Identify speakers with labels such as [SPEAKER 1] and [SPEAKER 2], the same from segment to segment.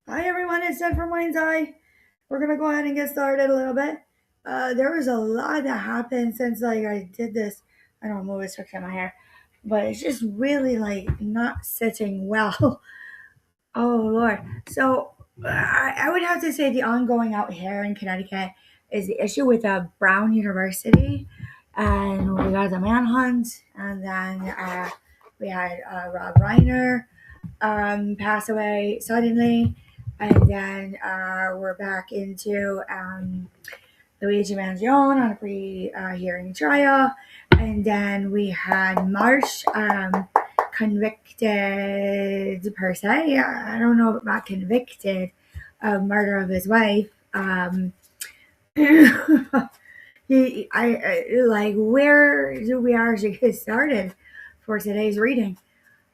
[SPEAKER 1] Hi everyone, it's Ed from Mindseye. We're gonna go ahead and get started a little bit. There was a lot that happened since I did this. I don't know, I'm always fixing my hair, but it's just really not sitting well. Oh Lord. So I would have to say the ongoing out here in Connecticut is the issue with Brown University, and we got the manhunt, and then we had Rob Reiner pass away suddenly, and then we're back into Luigi Mangione on a pre-hearing trial, and then we had Marsh convicted per se. I don't know about convicted of murder of his wife. Where do we actually get started for today's reading?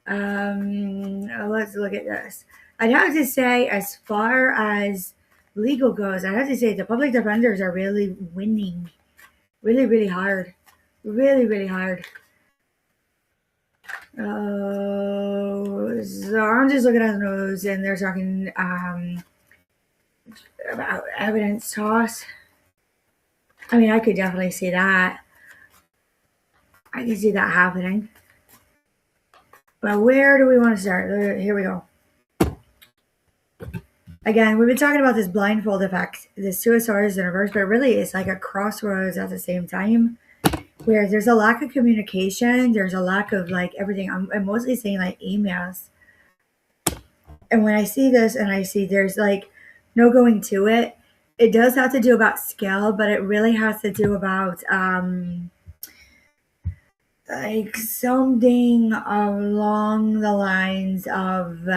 [SPEAKER 1] Let's look at this. I'd have to say, as far as legal goes, I'd have to say the public defenders are really winning, really, really hard, really, really hard. So I'm just looking at the news, and they're talking about evidence toss. I mean, I could definitely see that. I can see that happening. But where do we want to start? Here we go. Again, we've been talking about this blindfold effect, this suicide in reverse, but really it's like a crossroads at the same time where there's a lack of communication, there's a lack of everything. I'm mostly saying like emails. And when I see this and I see there's no going to it, it does have to do about skill, but it really has to do about like something along the lines of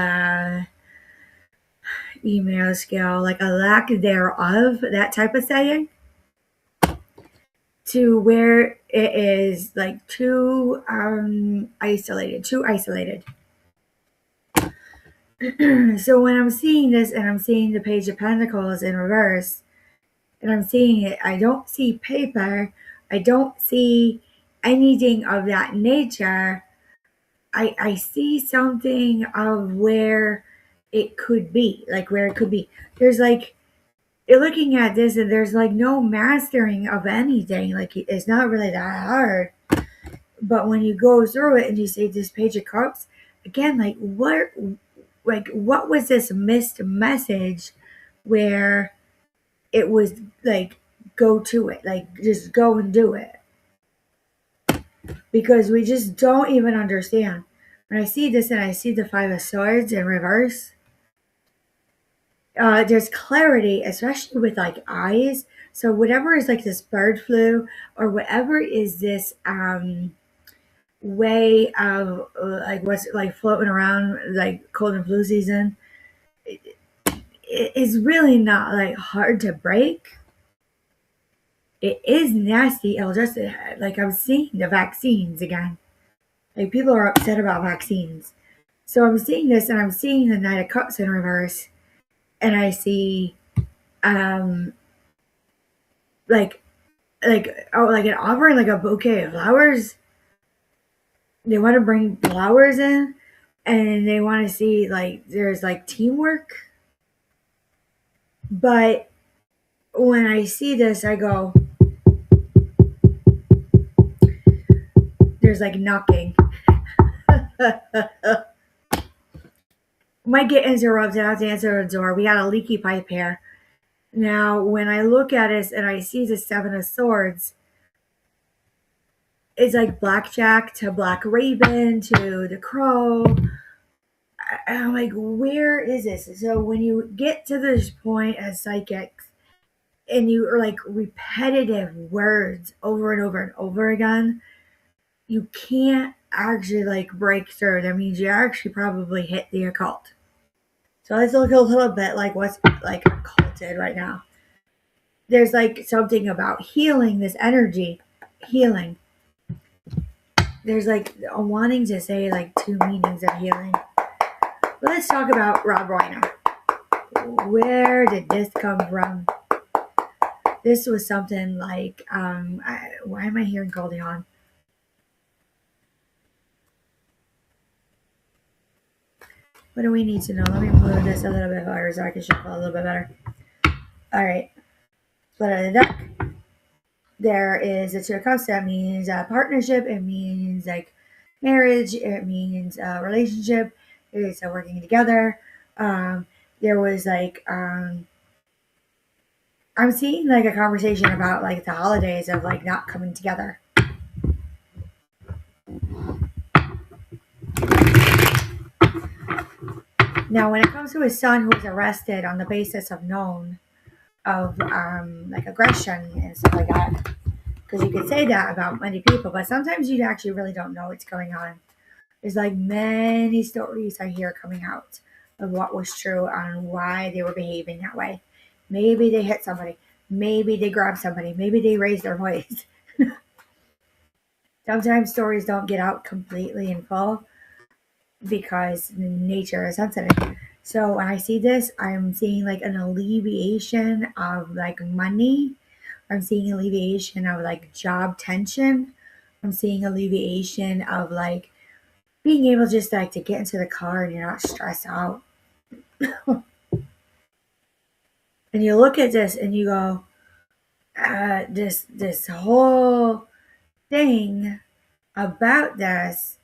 [SPEAKER 1] email skill, like a lack thereof, that type of saying, to where it is like too isolated, too isolated. So when I'm seeing this and I'm seeing the Page of Pentacles in reverse, and I'm seeing it, I don't see paper, I don't see anything of that nature. I see something of where it could be, like where it could be. There's like you're looking at this and there's like no mastering of anything. Like it's not really that hard. But when you go through it and you see this Page of Cups, again, what was this missed message where it was like go to it, like just go and do it. Because we just don't even understand. When I see this and I see the Five of Swords in reverse, there's clarity, especially with like eyes. So whatever is like this bird flu or whatever is this way of like what's like floating around like cold and flu season, it's really not like hard to break. It is nasty. It'll just like I'm seeing the vaccines again. Like people are upset about vaccines. So I'm seeing this and I'm seeing the Knight of Cups in reverse, and I see um like like an offering, like a bouquet of flowers. They want to bring flowers in, and they want to see like there's like teamwork. But when I see this, I go, there's like knocking. Might get interrupted. I have to answer the door. We got a leaky pipe here. Now, when I look at it and I see the Seven of Swords, it's like Blackjack to Black Raven to the Crow. I'm like, where is this? So when you get to this point as psychics and you are like repetitive words over and over and over again, you can't actually like break through. That means you actually probably hit the occult. So let's look a little bit like what's like occulted right now. There's like something about healing this energy, healing. There's like a wanting to say like two meanings of healing. But let's talk about Rob Reiner. Where did this come from? This was something like, why am I hearing Caldeon? What do we need to know? Let me move this a little bit harder so I can shuffle a little bit better. All right. Split of the deck. There is a Two of Cups. That means partnership. It means like marriage. It means relationship. It's working together. Um, there was like I'm seeing like a conversation about like the holidays of like not coming together. Now, when it comes to his son who was arrested on the basis of known of like aggression and stuff like that, because you could say that about many people, but sometimes you actually really don't know what's going on. There's like many stories I hear coming out of what was true on why they were behaving that way. Maybe they hit somebody. Maybe they grabbed somebody. Maybe they raised their voice. Sometimes stories don't get out completely in full because nature is sensitive. So when I see this, I'm seeing like an alleviation of like money. I'm seeing alleviation of like job tension. I'm seeing alleviation of like being able just like to get into the car and you're not stressed out. And you look at this and you go, this whole thing about this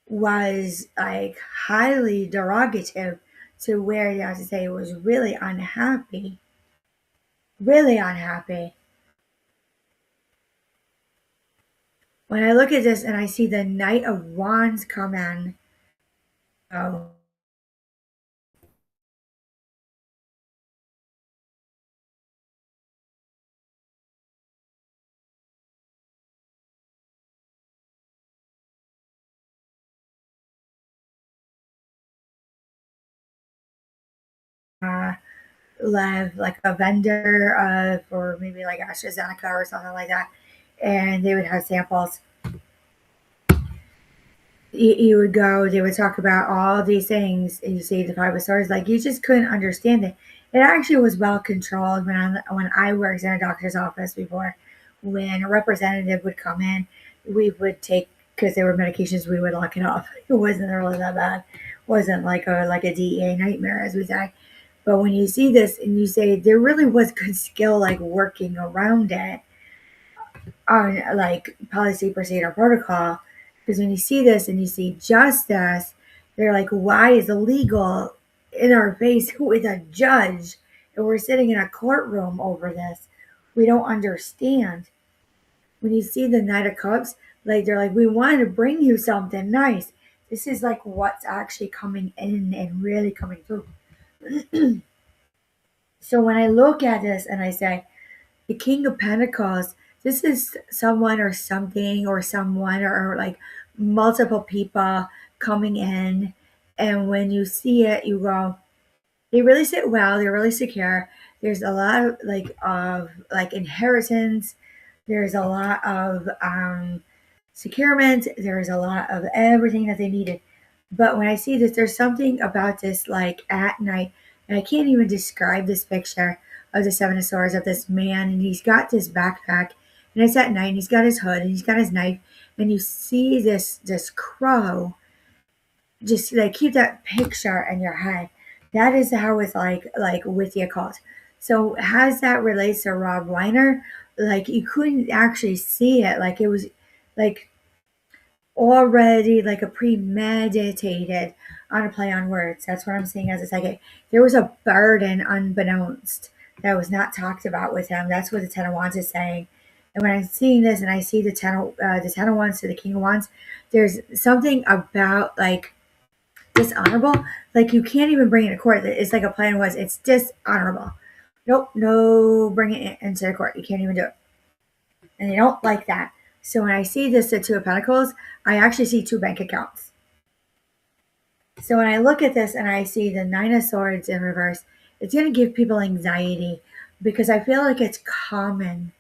[SPEAKER 1] was like highly derogative to where you have to say it was really unhappy. Really unhappy. When I look at this and I see the Knight of Wands come in, oh, uh, live like a vendor for maybe like AstraZeneca or something like that, and they would have samples. You would go, they would talk about all these things, and you see the 5 stars, like you just couldn't understand it. It actually was well controlled when I worked in a doctor's office before. When a representative would come in, we would take because there were medications, we would lock it off. It wasn't really that bad. It wasn't like a DEA nightmare, as we say. But when you see this and you say there really was good skill like working around it on like policy, procedure, protocol, because when you see this and you see justice, they're like, why is illegal in our face with a judge and we're sitting in a courtroom over this? We don't understand. When you see the Knight of Cups, like they're like, we wanted to bring you something nice. This is like what's actually coming in and really coming through. So when I look at this and I say, the King of Pentacles, this is someone or something or someone or like multiple people coming in. And when you see it, you go, they really sit well, they're really secure. There's a lot of like inheritance, there's a lot of securement, there's a lot of everything that they needed. But when I see this, there's something about this like at night, and I can't even describe this picture of the Seven of Swords of this man, and he's got this backpack, and it's at night, and he's got his hood, and he's got his knife, and you see this crow. Just like keep that picture in your head. That is how it's like with the occult. So as that relates to Rob Weiner, like you couldn't actually see it, like it was like already like a premeditated on a play on words. That's what I'm seeing as a psychic. There was a burden unbeknownst that was not talked about with him. That's what the Ten of Wands is saying. And when I'm seeing this and I see the Ten of Wands to the King of Wands, there's something about like dishonorable. Like you can't even bring it to court. It's like a play on words. It's dishonorable. Nope, no, bring it into the court. You can't even do it. And they don't like that. So when I see this, the Two of Pentacles, I actually see two bank accounts. So when I look at this and I see the Nine of Swords in reverse, it's going to give people anxiety because I feel like it's common.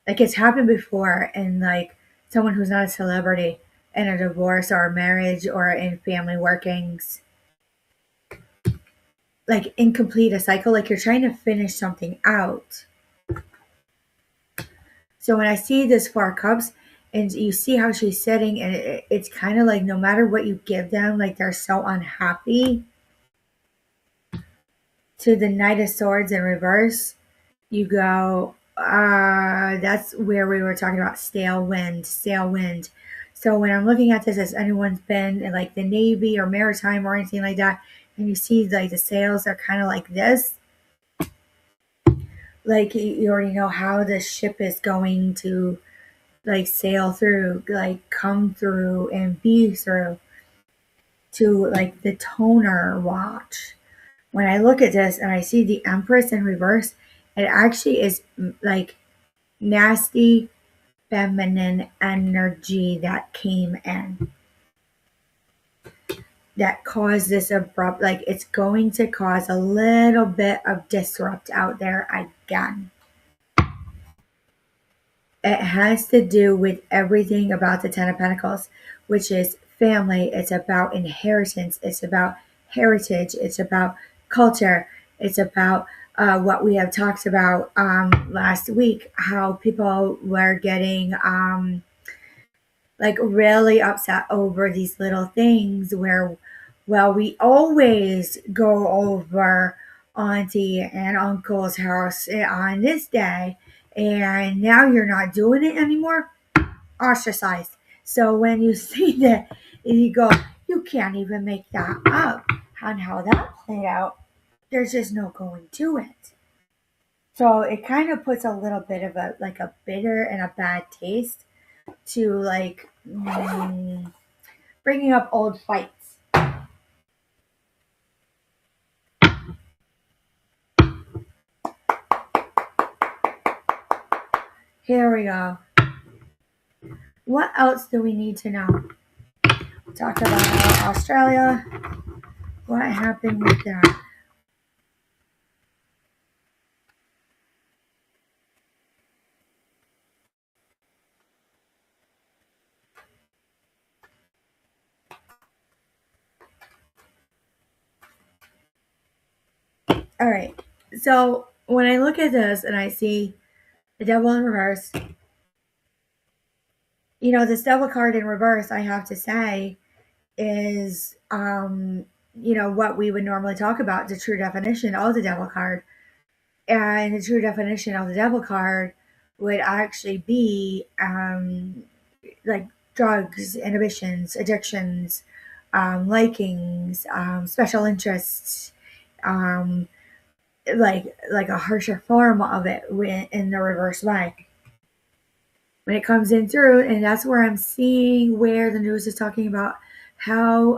[SPEAKER 1] Like it's happened before in like someone who's not a celebrity in a divorce or a marriage or in family workings. Like incomplete a cycle, like you're trying to finish something out. So when I see this Four of Cups, and you see how she's sitting, and it's kind of like no matter what you give them, like they're so unhappy. To the Knight of Swords in reverse, you go, that's where we were talking about stale wind, stale wind. So when I'm looking at this, as anyone's been in like the Navy or maritime or anything like that, and you see like the sails are kind of like this, like you already know how the ship is going to like sail through, like come through and be through to like the toner watch. When I look at this and I see the Empress in reverse, it actually is like nasty feminine energy that came in that caused this abrupt, like it's going to cause a little bit of disrupt out there again. It has to do with everything about the Ten of Pentacles, which is family. It's about inheritance. It's about heritage. It's about culture. It's about what we have talked about last week, how people were getting like really upset over these little things where, well, we always go over auntie and uncle's house on this day, and now you're not doing it anymore. Ostracized. So when you see that, you go, you can't even make that up on how that played out. There's just no going to it. So it kind of puts a little bit of a like a bitter and a bad taste to like bringing up old fights. Here we go. What else do we need to know? Talk about Australia. What happened with that? All right. So when I look at this and I see the devil in reverse, you know, this devil card in reverse, I have to say, is you know, what we would normally talk about, the true definition of the devil card. And the true definition of the devil card would actually be like drugs, inhibitions, addictions, likings, special interests, um, like a harsher form of it in the reverse way. When it comes in through, and that's where I'm seeing where the news is talking about how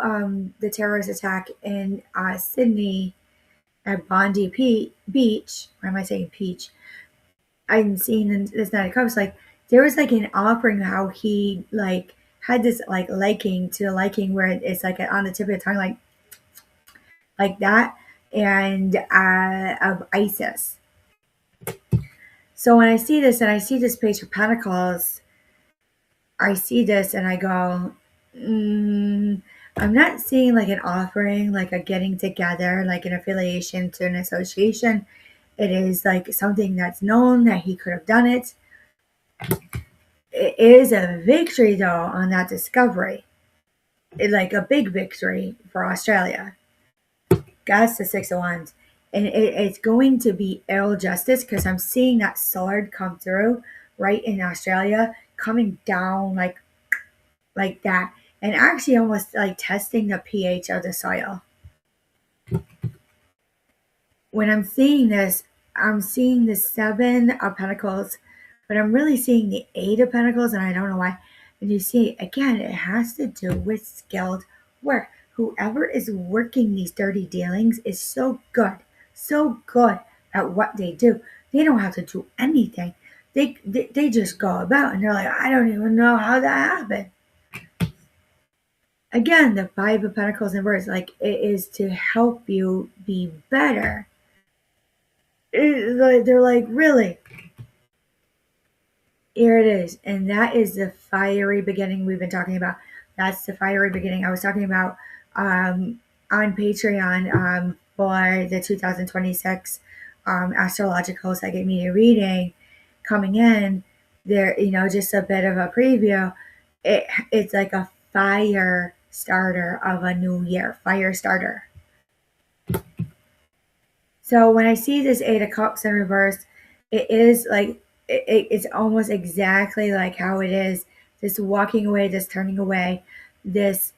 [SPEAKER 1] the terrorist attack in Sydney at Bondi Beach. Why am I saying peach? I'm seeing in this night it comes like there was like an offering how he like had this like liking to the liking where it's like on the tip of the tongue like that, and of ISIS. So when I see this and I see this page of Pentacles, I see this and I go, I'm not seeing like an offering, like a getting together, like an affiliation to an association. It is like something that's known that he could have done it. It is a victory though on that discovery. Like a big victory for Australia. That's the Six of Wands. And it's going to be ill justice because I'm seeing that sword come through right in Australia, coming down like that, and actually almost like testing the pH of the soil. When I'm seeing this, I'm seeing the Seven of Pentacles, but I'm really seeing the Eight of Pentacles, and I don't know why. And you see, again, it has to do with skilled work. Whoever is working these dirty dealings is so good at what they do. They don't have to do anything. They just go about, and they're like, I don't even know how that happened. Again, the Five of Pentacles in reverse, like it is to help you be better. They're like, really? Here it is. And that is the fiery beginning we've been talking about. That's the fiery beginning I was talking about on Patreon for the 2026 astrological psychic media reading coming in. there, just a bit of a preview. It's like a fire starter of a new year, fire starter. So when I see this Eight of Cups in reverse, it is like it's almost exactly like how it is. This walking away, this turning away, this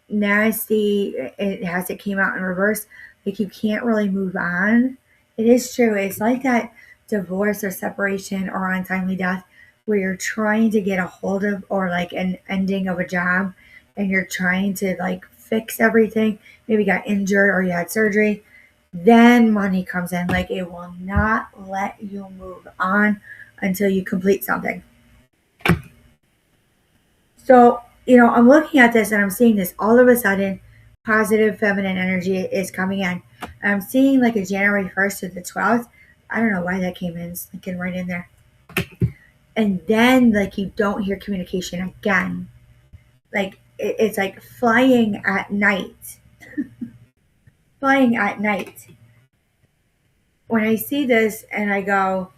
[SPEAKER 1] nasty. It came out in reverse. Like you can't really move on. It is true. It's like that divorce or separation or untimely death where you're trying to get a hold of or like an ending of a job and you're trying to like fix everything. Maybe you got injured or you had surgery, then money comes in. Like it will not let you move on until you complete something. So, I'm looking at this and I'm seeing this all of a sudden positive feminine energy is coming in. I'm seeing like a January 1st to the 12th. I don't know why that came in, sneaking right in there. And then like you don't hear communication again. Like it's like flying at night. Flying at night. When I see this and I go,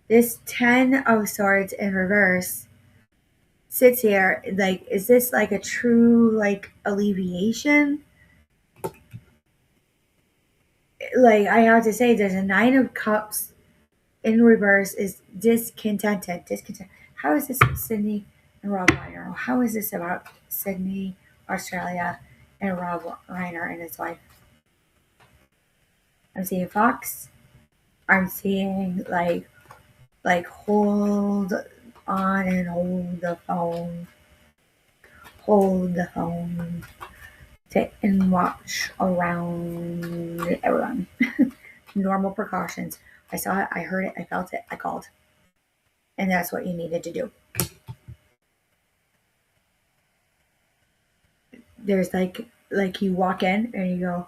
[SPEAKER 1] this 10 of swords in reverse sits here, like, is this like a true, like, alleviation? Like, I have to say, there's a 9 of cups in reverse is discontented. Discontent. How is this Sydney and Rob Reiner? How is this about Sydney, Australia, and Rob Reiner and his wife? I'm seeing Fox. I'm seeing, like hold on and hold the phone. Hold the phone. Sit and watch around everyone. Normal precautions. I saw it, I heard it, I felt it, I called. And that's what you needed to do. There's like you walk in and you go,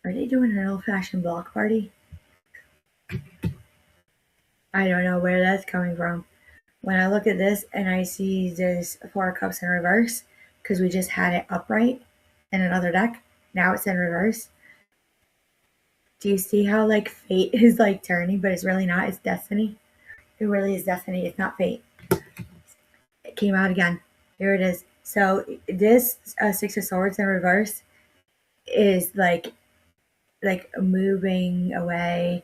[SPEAKER 1] are they doing an old fashioned block party? I don't know where that's coming from. When I look at this and I see this 4 of Cups in reverse, because we just had it upright in another deck, now it's in reverse. Do you see how like fate is like turning, but it's really not? It's destiny. It really is destiny. It's not fate. It came out again. Here it is. So this 6 of Swords in reverse is like moving away,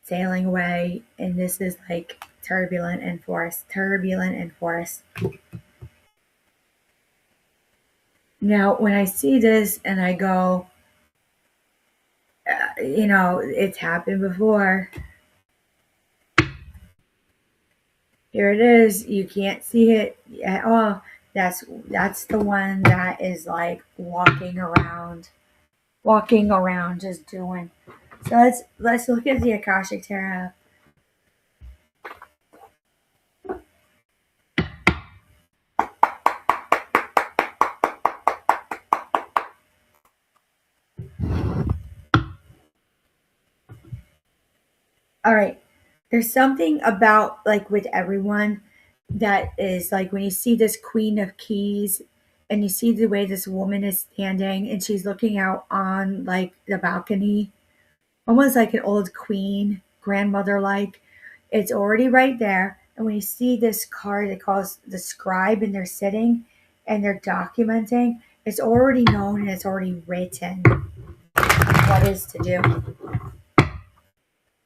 [SPEAKER 1] sailing away, and this is like turbulent and force. Turbulent and force. Now, when I see this and I go, it's happened before. Here it is. You can't see it at all. That's the one that is like walking around, just doing. So let's look at the Akashic Tarot. All right. There's something about like with everyone that is like when you see this Queen of Keys and you see the way this woman is standing and she's looking out on like the balcony, almost like an old queen, grandmother like. It's already right there. And when you see this card that calls the scribe and they're sitting and they're documenting, it's already known and it's already written what is to do.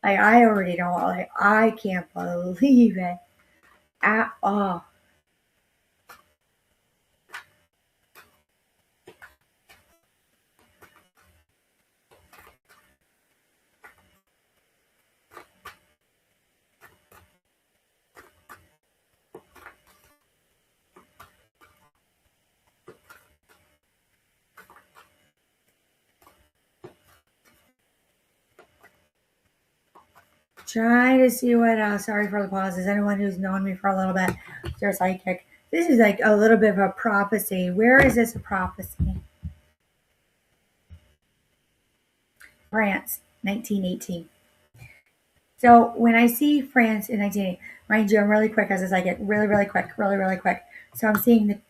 [SPEAKER 1] Like I already know, like I can't believe it at all. Trying to see what else. Sorry for the pauses. Anyone who's known me for a little bit, they're psychic. This is like a little bit of a prophecy. Where is this a prophecy? France, 1918. So when I see France in 1980, mind you, I'm really quick as a psychic, really, really quick, really, really quick. So I'm seeing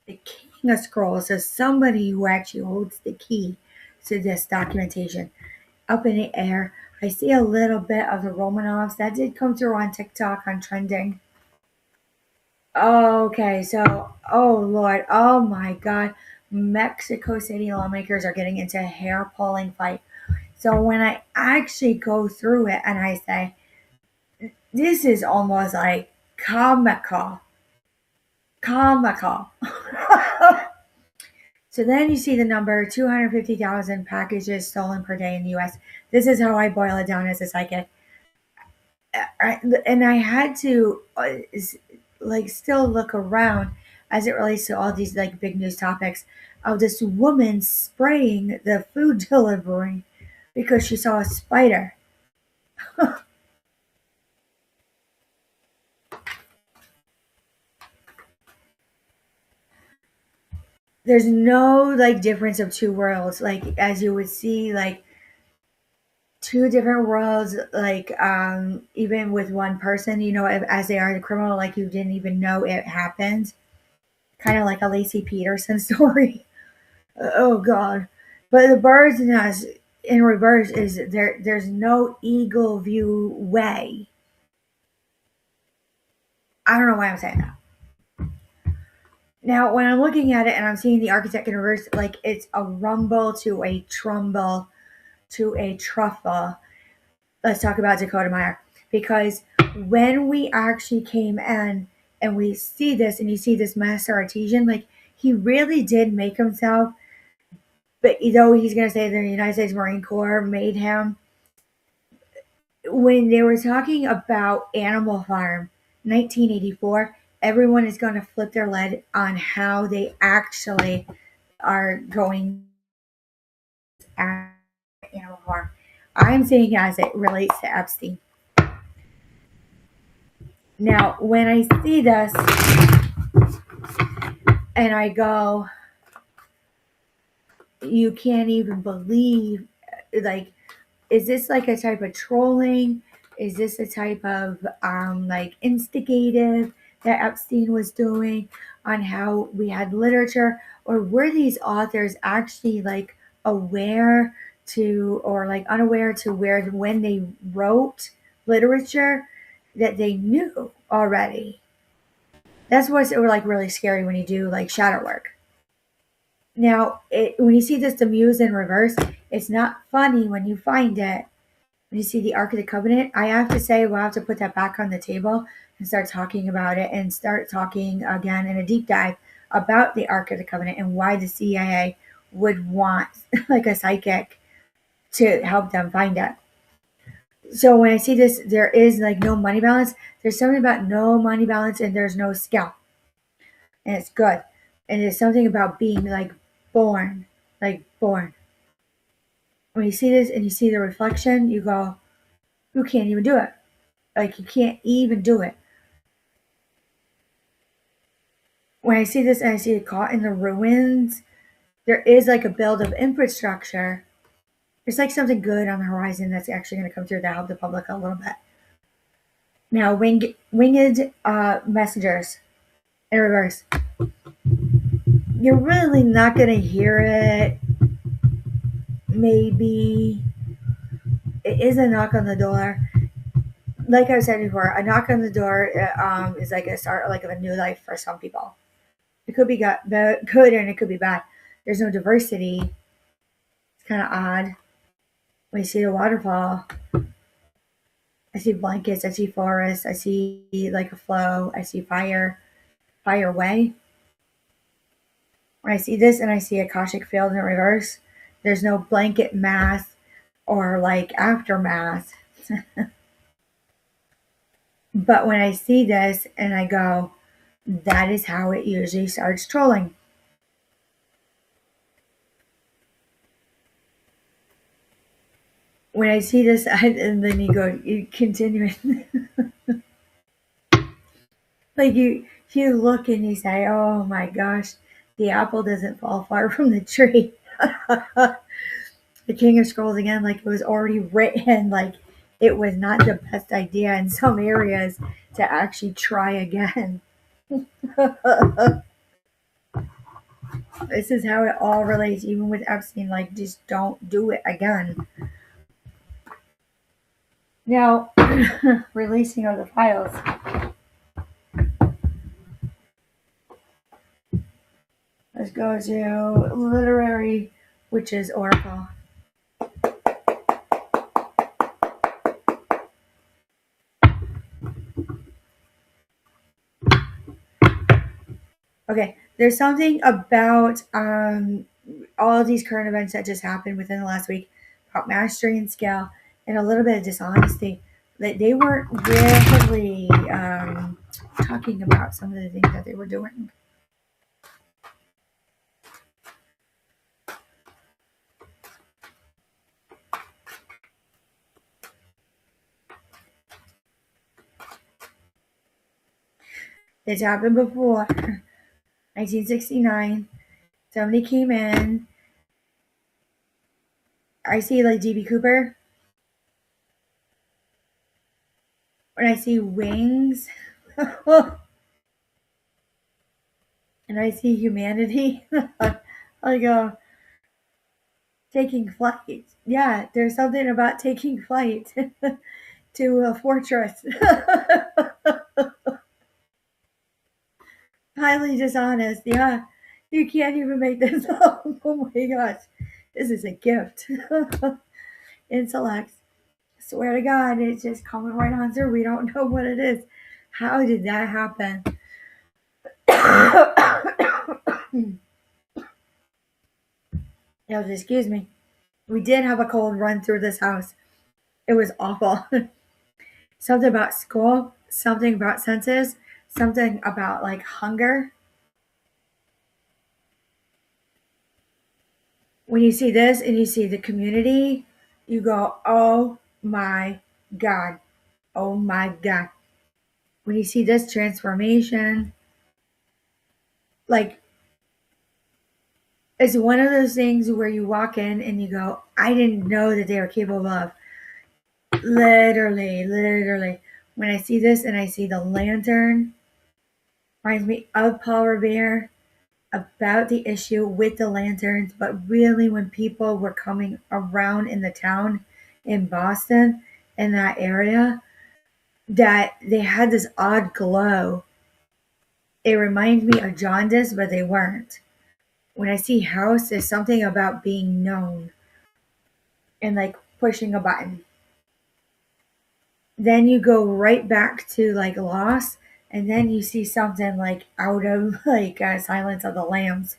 [SPEAKER 1] the King of Scrolls, so somebody who actually holds the key to this documentation up in the air. I see a little bit of the Romanovs. That did come through on TikTok on trending. Okay, so, oh Lord, oh my God. Mexico City lawmakers are getting into a hair pulling fight. So when I actually go through it and I say, this is almost like comical, comical. So then you see the number 250,000 packages stolen per day in the US. This is how I boil it down as a psychic. And I had to like still look around as it relates to all these like big news topics of this woman spraying the food delivery because she saw a spider. There's no like difference of two worlds, like as you would see like two different worlds, like even with one person, as they are the criminal, like you didn't even know it happened, kind of like a Lacey Peterson story. Oh God. But the bird's nest in reverse is there's no eagle view way. I don't know why I'm saying that. Now when I'm looking at it and I'm seeing the architect in reverse, like it's a rumble to a trumble to a truffle. Let's talk about Dakota Meyer. Because when we actually came in and we see this and you see this master artesian, like he really did make himself, but though he's going to say the United States Marine Corps made him, when they were talking about Animal Farm 1984, everyone is going to flip their lid on how they actually are going at Animal Farm. I'm saying as it relates to Epstein. Now, when I see this and I go, you can't even believe, like, is this like a type of trolling? Is this a type of like instigative that Epstein was doing on how we had literature? Or were these authors actually like aware to or like unaware to where when they wrote literature that they knew already? That's what's like really scary when you do like shadow work. Now, when you see this the muse in reverse, it's not funny when you find it. When you see the Ark of the Covenant, I have to say we'll have to put that back on the table and start talking about it and start talking again in a deep dive about the Ark of the Covenant and why the CIA would want like a psychic to help them find it. So when I see this, there is like no money balance. There's something about no money balance and there's no skill. And it's good. And there's something about being born, like born. When you see this and you see the reflection, you go, you can't even do it. Like you can't even do it. When I see this and I see it caught in the ruins, there is like a build of infrastructure. There's like something good on the horizon that's actually going to come through to help the public a little bit. Now, winged messengers in reverse. You're really not going to hear it. Maybe it is a knock on the door. Like I said before, a knock on the door is like a start like of a new life for some people. It could be good and it could be bad. There's no diversity. It's kind of odd. When you see the waterfall, I see blankets, I see forest, I see like a flow, I see fire way. When I see this and I see Akashic field in reverse, there's no blanket math or like aftermath. But when I see this and I go, that is how it usually starts trolling. When I see this, and then you continue. Like you look and you say, "Oh my gosh, the apple doesn't fall far from the tree." The King of Scrolls again, like it was already written, like it was not the best idea in some areas to actually try again. This is how it all relates, even with Epstein. Like, just don't do it again. Now, releasing of the files. Let's go to literary witches oracle. Okay, there's something about all of these current events that just happened within the last week about mastery and skill and a little bit of dishonesty. That they weren't really talking about some of the things that they were doing. It's happened before. 1969, somebody came in. I see like DB Cooper. When I see wings, and I see humanity, I go taking flight. Yeah, there's something about taking flight to a fortress. Highly dishonest. Yeah, you can't even make this up. Oh my gosh, this is a gift. Intellects. Swear to God, it's just coming right on through. We don't know what it is. How did that happen? Excuse me. We did have a cold run through this house. It was awful. Something about school, something about senses, something about like hunger. When you see this and you see the community, you go, oh my God. Oh my God. When you see this transformation, like it's one of those things where you walk in and you go, I didn't know that they were capable of. Literally. When I see this and I see the lantern, reminds me of Paul Revere about the issue with the lanterns, but really when people were coming around in the town in Boston, in that area, that they had this odd glow. It reminds me of jaundice, but they weren't. When I see house, there's something about being known and like pushing a button. Then you go right back to like Lost, and then you see something like out of like Silence of the Lambs,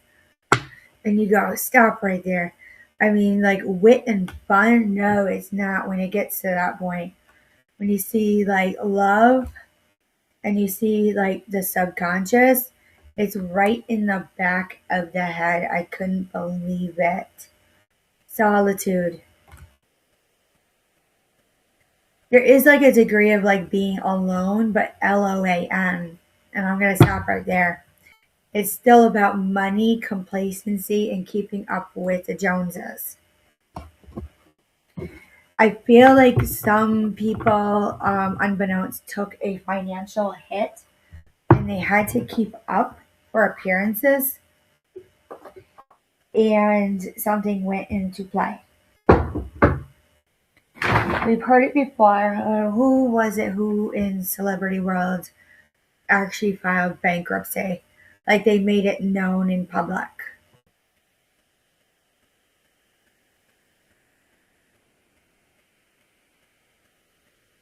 [SPEAKER 1] and you go, stop right there. I mean, like wit and fun, no, it's not when it gets to that point. When you see like love and you see like the subconscious, it's right in the back of the head. I couldn't believe it. Solitude. There is like a degree of like being alone, but LOAN. And I'm going to stop right there. It's still about money, complacency, and keeping up with the Joneses. I feel like some people, unbeknownst, took a financial hit and they had to keep up for appearances, and something went into play. We've heard it before. Who was it who in celebrity world actually filed bankruptcy? Like they made it known in public.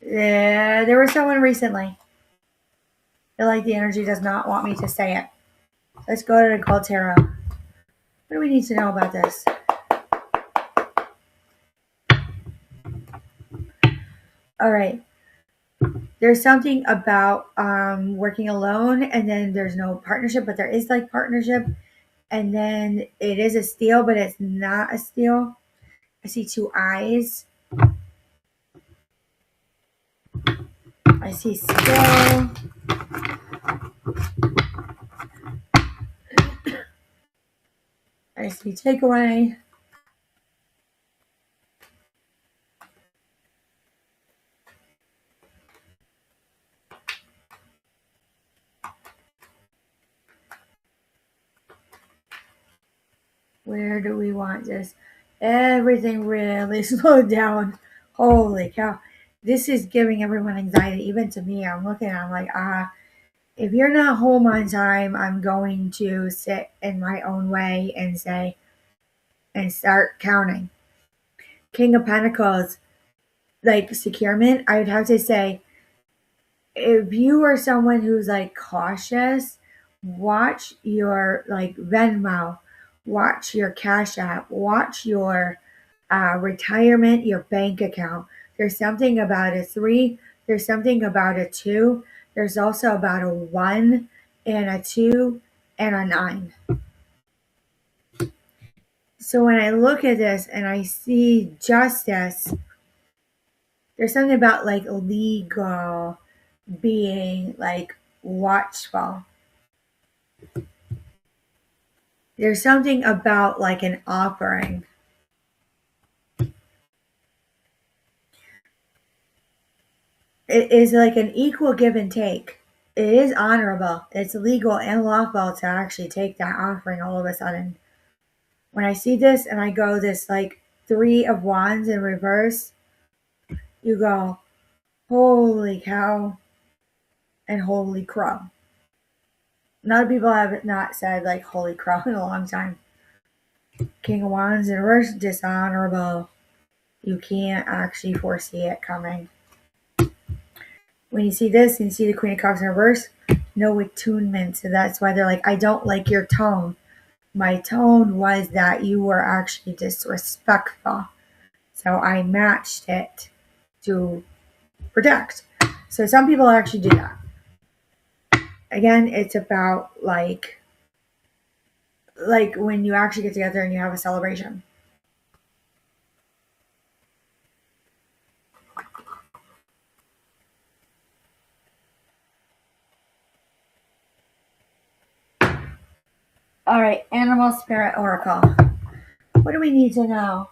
[SPEAKER 1] Yeah, there was someone recently. I feel like the energy does not want me to say it. Let's go to the Gold Tarot. What do we need to know about this? All right. There's something about working alone, and then there's no partnership, but there is like partnership, and then it is a steal, but it's not a steal. I see two eyes. I see skill. I see takeaway. Where do we want this? Everything really slowed down. Holy cow. This is giving everyone anxiety, even to me. I'm looking, I'm like, if you're not home on time, I'm going to sit in my own way and say, and start counting. King of Pentacles, like securement, I would have to say, if you are someone who's like cautious, watch your like Venmo, watch your Cash App, watch your retirement, your bank account. There's something about a three, there's something about a two, there's also about a one and a two and a nine. So when I look at this and I see justice, there's something about like legal being like watchful. There's something about like an offering. It is like an equal give and take. It is honorable. It's legal and lawful to actually take that offering all of a sudden. When I see this and I go this like three of wands in reverse, you go, holy cow and holy crow. A lot of people have not said like holy crow in a long time. King of wands in reverse, dishonorable. You can't actually foresee it coming. When you see this and you see the Queen of Cups in reverse, no attunement. So that's why they're like, I don't like your tone. My tone was that you were actually disrespectful. So I matched it to protect. So some people actually do that. Again, it's about like when you actually get together and you have a celebration. All right, Animal Spirit Oracle. What do we need to know?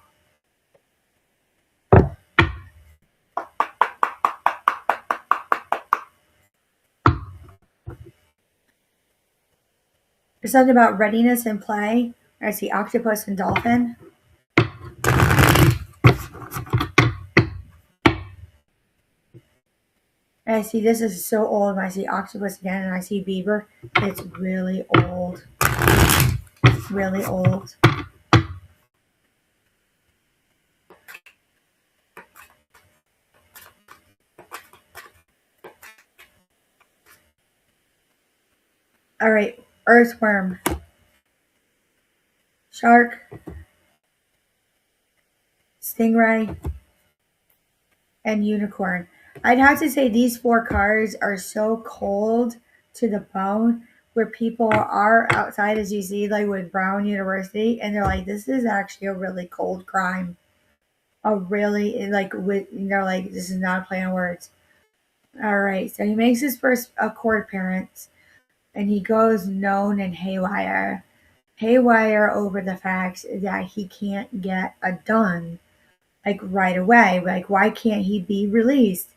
[SPEAKER 1] There's something about readiness and play. I see octopus and dolphin. And I see this is so old. And I see octopus again, and I see beaver. It's really old. Really old. All right, earthworm, shark, stingray, and unicorn. I'd have to say these four cards are so cold to the bone, where people are outside, as you see, like with Brown University, and they're like, this is actually a really cold crime. A really, like, with, they're like, this is not a play on words. All right, so he makes his first court appearance, and he goes known and haywire. Haywire over the fact that he can't get a done like right away. Like, why can't he be released?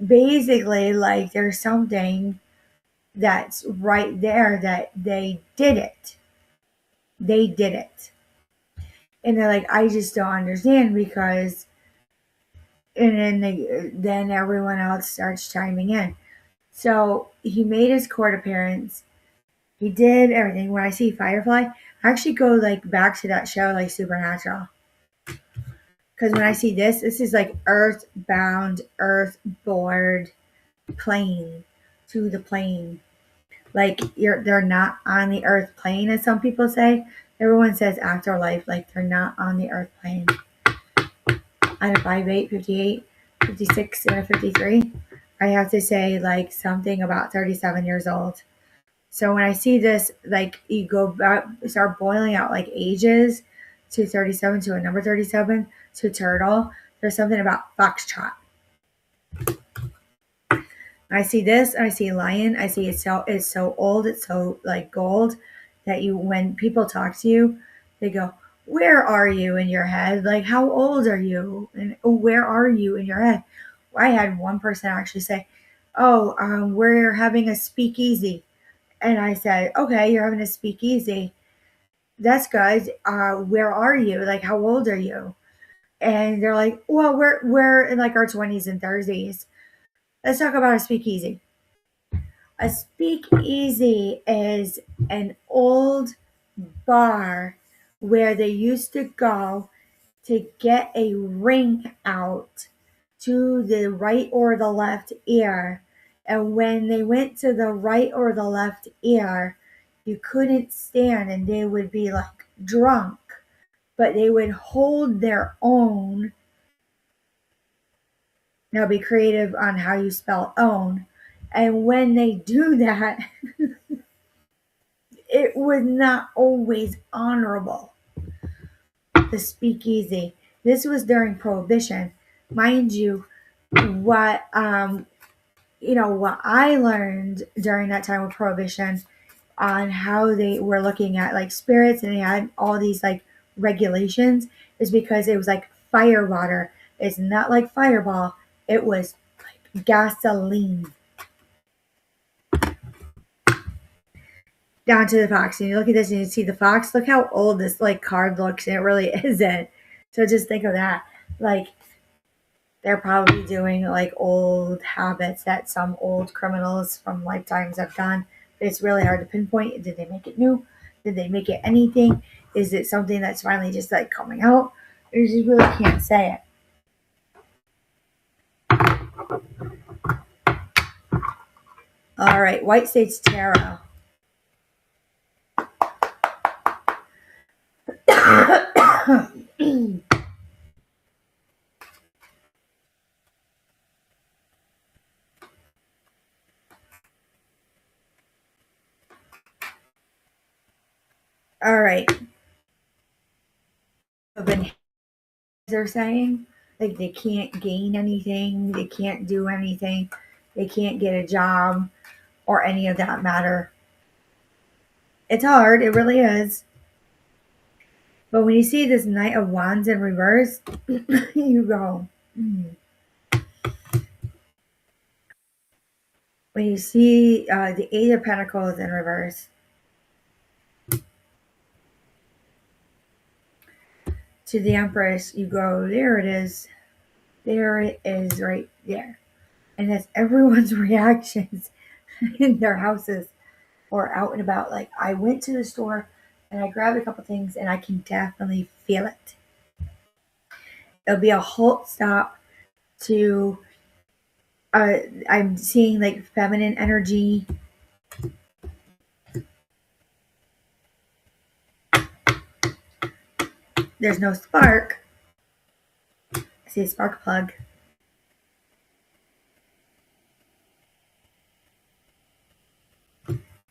[SPEAKER 1] Basically, like, there's something that's right there that they did it. They did it. And they're like, I just don't understand because, and then everyone else starts chiming in. So he made his court appearance. He did everything. When I see Firefly, I actually go like back to that show, like Supernatural. Because when I see this, this is like earthbound, earthboard plane to the plane. Like they're not on the earth plane, as some people say. Everyone says afterlife, like they're not on the earth plane. On a 5'8", 58, 56, and a 53, I have to say like something about 37 years old. So when I see this, like you go back, start boiling out like ages to 37, to a number 37, to turtle. There's something about foxtrot. I see this, I see lion, I see it's so old, it's so like gold that you, when people talk to you, they go, where are you in your head? Like, how old are you? And where are you in your head? I had one person actually say, oh, we're having a speakeasy. And I said, okay, you're having a speakeasy. That's good. Where are you? Like, how old are you? And they're like, well, we're in like our 20s and 30s. Let's talk about a speakeasy. A speakeasy is an old bar where they used to go to get a ring out to the right or the left ear. And when they went to the right or the left ear, you couldn't stand and they would be like drunk, but they would hold their own. Now be creative on how you spell own. And when they do that, it was not always honorable. The speakeasy. This was during Prohibition. Mind you, what what I learned during that time of Prohibition on how they were looking at like spirits and they had all these like regulations is because it was like fire water. It's not like Fireball. It was like gasoline. Down to the fox. And you look at this and you see the fox. Look how old this like card looks, and it really isn't. So just think of that. Like they're probably doing like old habits that some old criminals from lifetimes have done. But it's really hard to pinpoint. Did they make it new? Did they make it anything? Is it something that's finally just like coming out? You just really can't say it. All right, White States Tarot. All right. They're saying like they can't gain anything, they can't do anything, they can't get a job or any of that matter. It's hard, it really is. But when you see this Knight of Wands in reverse, you go, mm. When you see the Eight of Pentacles in reverse, to the Empress, you go, there it is. There it is right there. And that's everyone's reactions in their houses or out and about. Like, I went to the store and I grabbed a couple things and I can definitely feel it. It'll be a halt stop to, I'm seeing like feminine energy. There's no spark. I see a spark plug.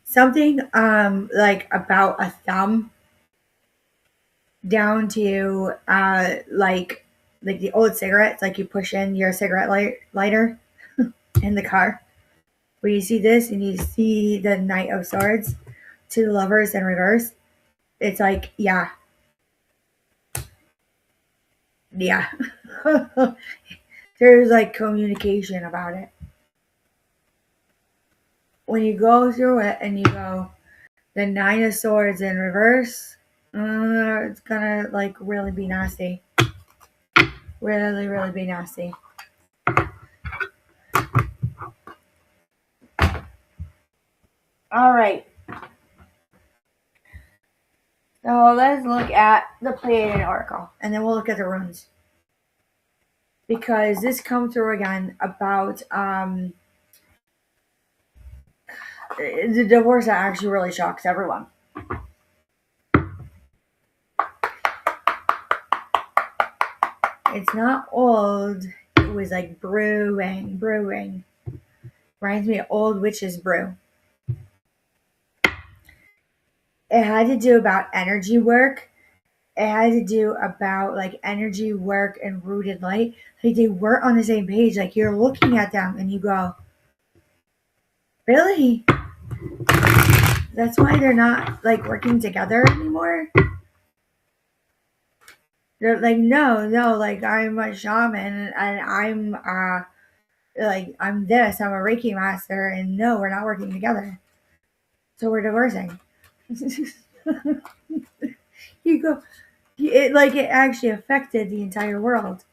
[SPEAKER 1] Something like about a thumb down to like the old cigarettes, like you push in your cigarette lighter in the car. Where you see this and you see the Knight of Swords to the Lovers in reverse. It's like, yeah. Yeah. There's like communication about it. When you go through it and you go, the Nine of Swords in reverse, it's gonna like really be nasty. Really, really be nasty. All right. So let's look at the Pleiadian Oracle, and then we'll look at the runes. Because this comes through again about the divorce that actually really shocks everyone. It's not old. It was like brewing. Reminds me of old witch's brew. It had to do about energy work. It had to do about like energy work and rooted light. Like they weren't on the same page. Like you're looking at them and you go, really? That's why they're not like working together anymore? They're like, no, like I'm a shaman and I'm like I'm this, I'm a Reiki master, and no, we're not working together. So we're divorcing. You go, it actually affected the entire world.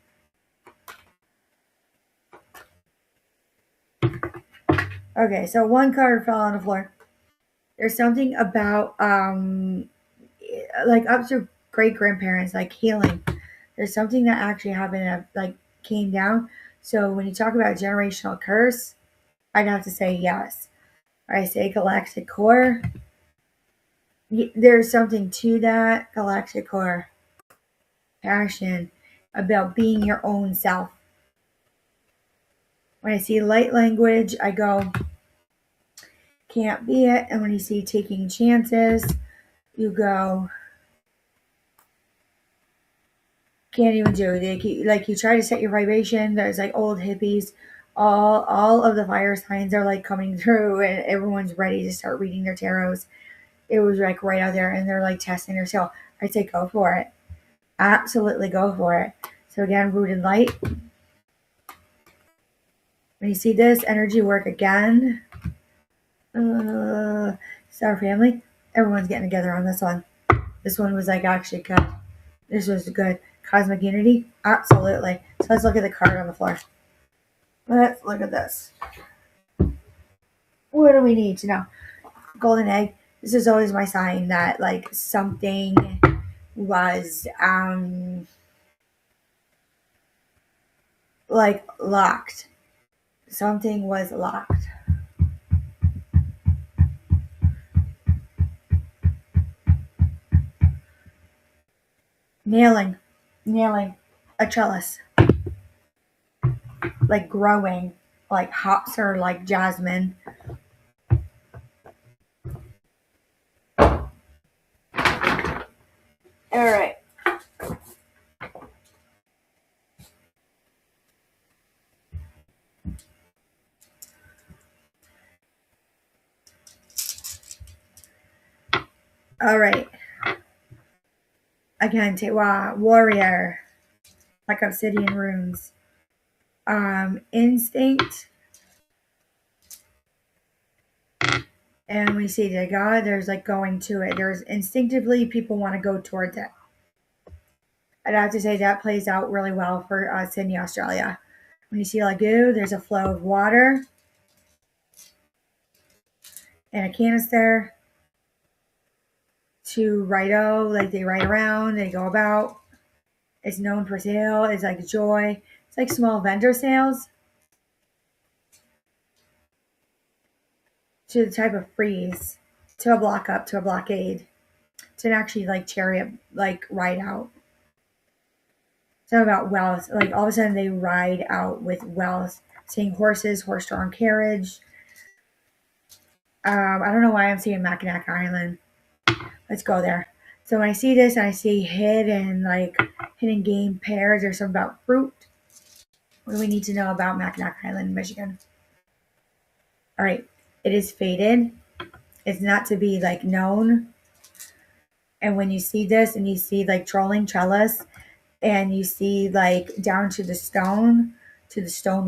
[SPEAKER 1] Okay, so one card fell on the floor. There's something about like up to great grandparents, like healing. There's something that actually happened that like came down. So when you talk about generational curse, I'd have to say yes. I say galactic core. There's something to that galactic core passion about being your own self. When I see light language, I go, can't be it. And when you see taking chances, you go, can't even do it. Like you try to set your vibration. There's like old hippies. All of the fire signs are like coming through, and everyone's ready to start reading their tarots. It was like right out there, and they're like testing their skill. I say go for it. Absolutely go for it. So again, rooted light. When you see this energy work again, Star Family, everyone's getting together on this one. This one was like actually good. This was good. Cosmic Unity, absolutely. So let's look at the card on the floor. Let's look at this. What do we need to know? Golden egg. This is always my sign that like something was like locked. Something was locked. Nailing a trellis, like growing, like hops or like jasmine. All right. All right. Again, warrior, like obsidian runes. Instinct. And we see the God, there's like going to it. There's instinctively people want to go towards it. I'd have to say that plays out really well for Sydney, Australia. When you see Lagoon, there's a flow of water and a canister to Rido, like they ride around, they go about. It's known for sale. It's like joy. It's like small vendor sales to the type of freeze, to a block up, to a blockade, to an actually like chariot, like ride out. Something about wealth. Like all of a sudden they ride out with wealth. Seeing horses, horse-drawn carriage. I don't know why I'm seeing Mackinac Island. Let's go there. So when I see this and I see hidden game pears or something about fruit, what do we need to know about Mackinac Island, Michigan? All right, it is faded. It's not to be like known. And when you see this and you see like trolling trellis and you see like down to the stone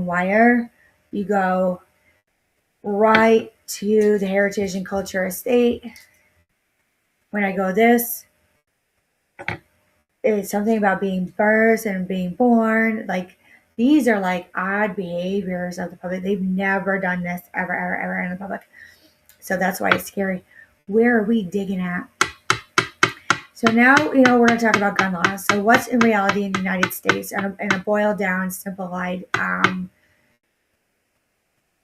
[SPEAKER 1] wire, you go right to the Heritage and Culture Estate. When I go this, it's something about being birthed and being born. Like these are like odd behaviors of the public. They've never done this ever in the public. So that's why it's scary. Where are we digging at? So now, we're going to talk about gun laws. So what's in reality in the United States and a boiled down, simplified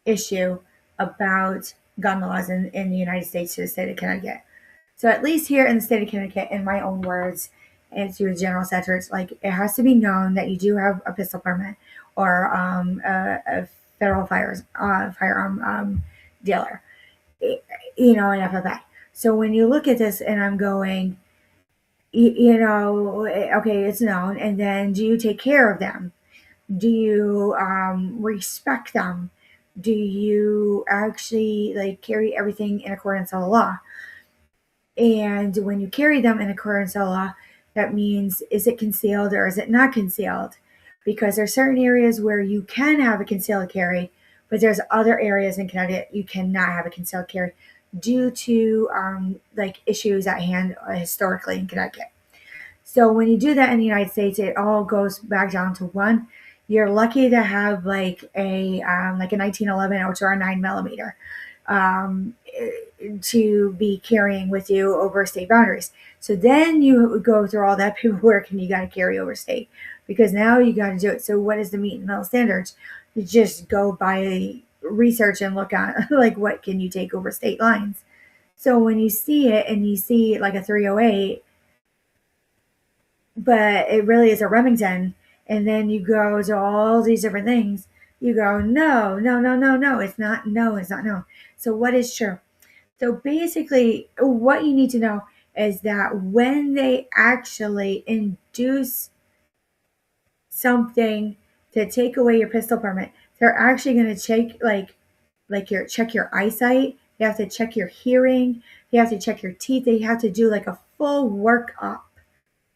[SPEAKER 1] issue about gun laws in the United States to the state of Connecticut. So at least here in the state of Connecticut, in my own words, and through the general sector, it's like it has to be known that you do have a pistol permit or a federal firearm dealer, an FFA. So when you look at this, and I'm going, okay, it's known, and then do you take care of them? Do you respect them? Do you actually like carry everything in accordance with the law? And when you carry them in accordance with the law, that means, is it concealed or is it not concealed? Because there's certain areas where you can have a concealed carry, but there's other areas in Connecticut you cannot have a concealed carry due to like issues at hand historically in Connecticut. So when you do that in the United States, it all goes back down to one. You're lucky to have like a 1911 or a 9 millimeter um, to be carrying with you over state boundaries. So then you go through all that paperwork and you got to carry over state because now you got to do it. So what is the meat and metal standards? You just go by research and look at like what can you take over state lines. So when you see it and you see like a 308, but it really is a Remington, and then you go to all these different things, you go, no, no, no, no, no, it's not, no, it's not, no. So what is true? So basically, what you need to know is that when they actually induce something to take away your pistol permit, they're actually going to check your eyesight. They have to check your hearing. They have to check your teeth. They have to do like a full workup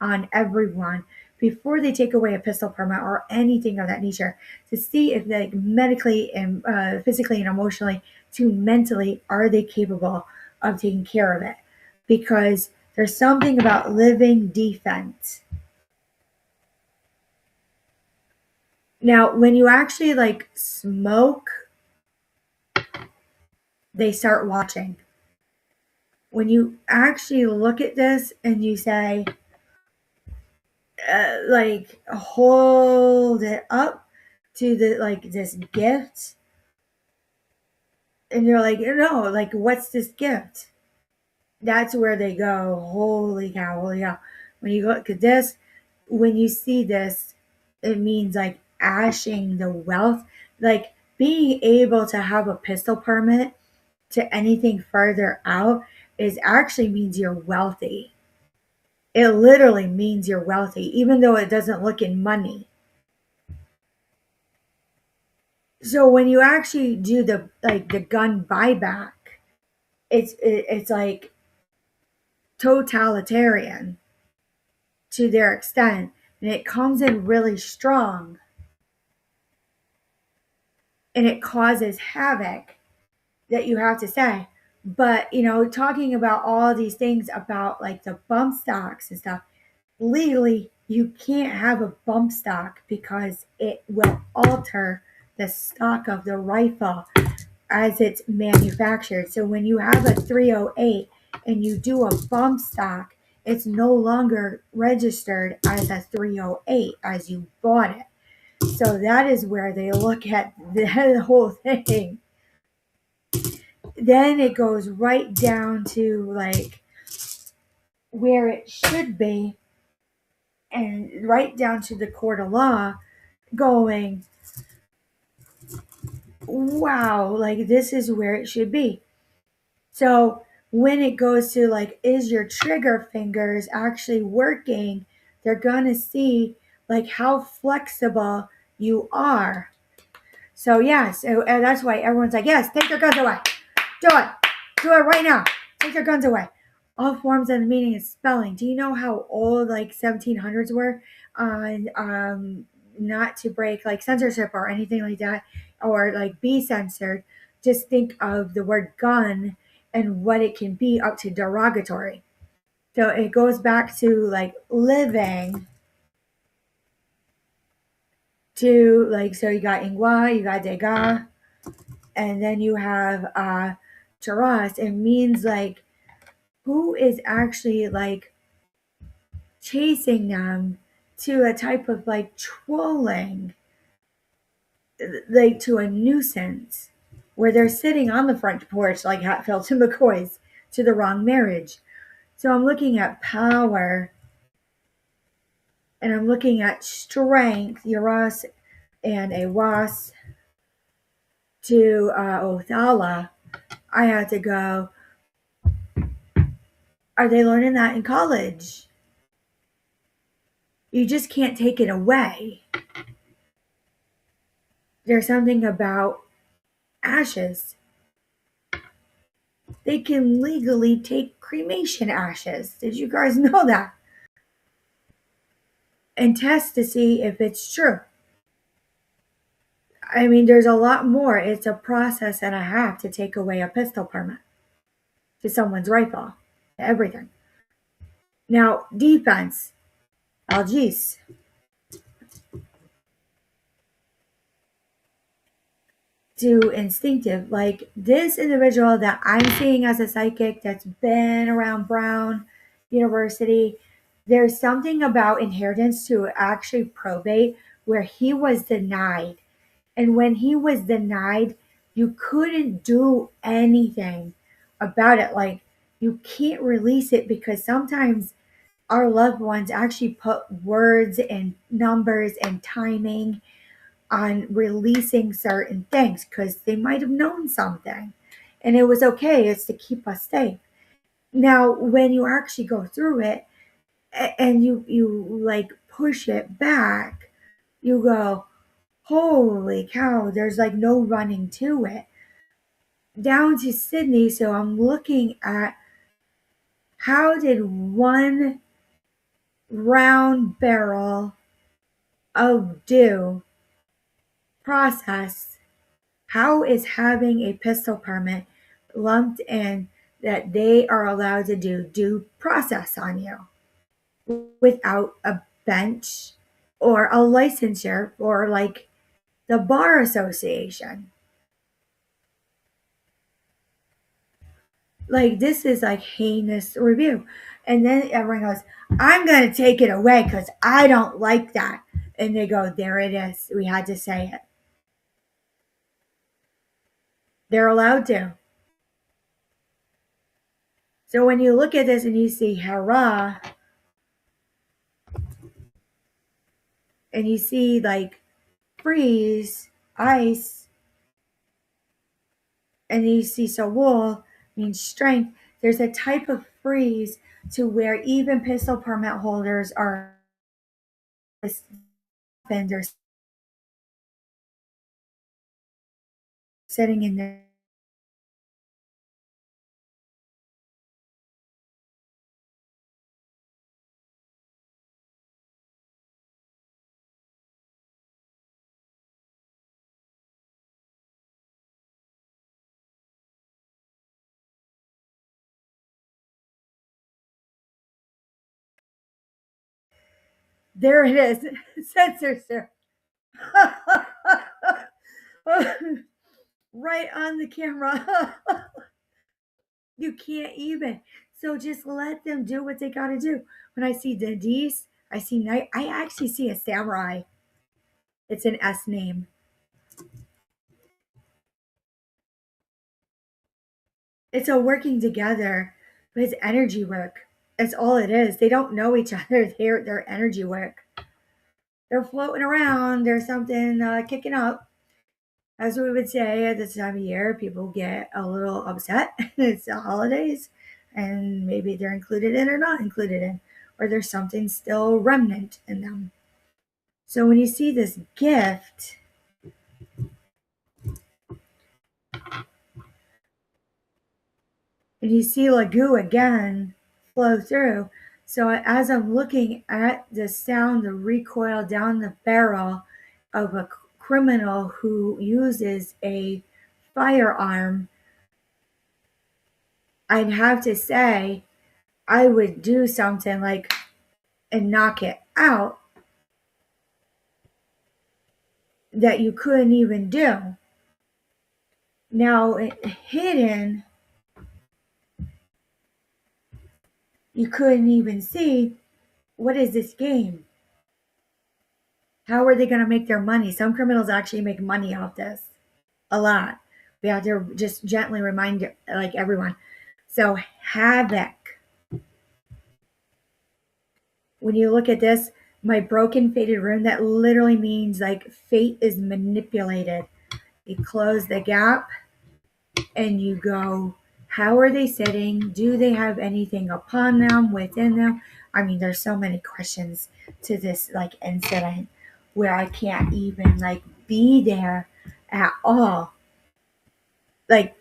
[SPEAKER 1] on everyone before they take away a pistol permit or anything of that nature to see if they medically and physically and emotionally to mentally are they capable of taking care of it, because there's something about living defense. Now when you actually like smoke, they start watching. When you actually look at this and you say like hold it up to the like this gift, and you're like, no, like what's this gift? That's where they go, holy cow, holy cow. When you look at this, when you see this, it means like ashing the wealth, like being able to have a pistol permit to anything further out is actually means you're wealthy. It literally means you're wealthy, even though it doesn't look in money. So when you actually do the gun buyback, it's like totalitarian to their extent, and it comes in really strong, and it causes havoc that you have to say. But talking about all these things about like the bump stocks and stuff, legally you can't have a bump stock because it will alter the stock of the rifle as it's manufactured. So when you have a 308 and you do a bump stock, it's no longer registered as a 308 as you bought it. So that is where they look at the whole thing. Then it goes right down to like where it should be, and right down to the court of law going, wow, like this is where it should be. So when it goes to like, is your trigger fingers actually working? They're going to see like how flexible you are. So yeah, so and that's why everyone's like, yes, take your guns away. Do it. Do it right now. Take your guns away. All forms of the meaning is spelling. Do you know how old like 1700s were on not to break like censorship or anything like that, or like be censored? Just think of the word gun and what it can be up to derogatory. So it goes back to like living to like, so you got ingwa, you got dega, and then you have charas. It means like who is actually like chasing them to a type of like trolling, like to a nuisance, where they're sitting on the front porch like Hatfield and McCoy's to the wrong marriage. So I'm looking at power, and I'm looking at strength, Uras and a was to Othala. I had to go, are they learning that in college? You just can't take it away. There's something about ashes. They can legally take cremation ashes. Did you guys know that? And test to see if it's true. I mean, there's a lot more. It's a process and a half to take away a pistol permit to someone's rifle. Everything. Now, defense. Algiers. To instinctive. Like this individual that I'm seeing as a psychic that's been around Brown University, there's something about inheritance to actually probate where he was denied. And when he was denied, you couldn't do anything about it. Like you can't release it because sometimes our loved ones actually put words and numbers and timing on releasing certain things because they might have known something and it was okay. It's to keep us safe. Now, when you actually go through it and you like push it back, you go, holy cow, there's like no running to it. Down to Sydney, so I'm looking at how did one round barrel of dew process. How is having a pistol permit lumped in that they are allowed to do due process on you without a bench or a licensure or like the bar association? Like this is like heinous review. And then everyone goes, I'm going to take it away because I don't like that. And they go, there it is. We had to say it. They're allowed to. So when you look at this and you see hurrah, and you see like freeze, ice, and you see so wool means strength. There's a type of freeze to where even pistol permit holders are they're sitting in there. There it is. Sensor, sir. Right on the camera. You can't even. So just let them do what they got to do. When I see Dadis, I see night. I actually see a samurai. It's an S name. It's a working together, but it's energy work. That's all it is. They don't know each other. They're energy work. They're floating around. There's something kicking up. As we would say at this time of year, people get a little upset. It's the holidays, and maybe they're included in or not included in, or there's something still remnant in them. So when you see this gift, and you see Lagu again flow through. So as I'm looking at the sound, the recoil down the barrel of a criminal who uses a firearm, I'd have to say I would do something like and knock it out that you couldn't even do. Now, hidden, you couldn't even see what is this game? How are they going to make their money? Some criminals actually make money off this a lot. We have to just gently remind like everyone. So havoc. When you look at this, my broken faded rune, that literally means like fate is manipulated. You close the gap and you go, how are they sitting? Do they have anything upon them, within them? I mean, there's so many questions to this like incident where I can't even like be there at all. Like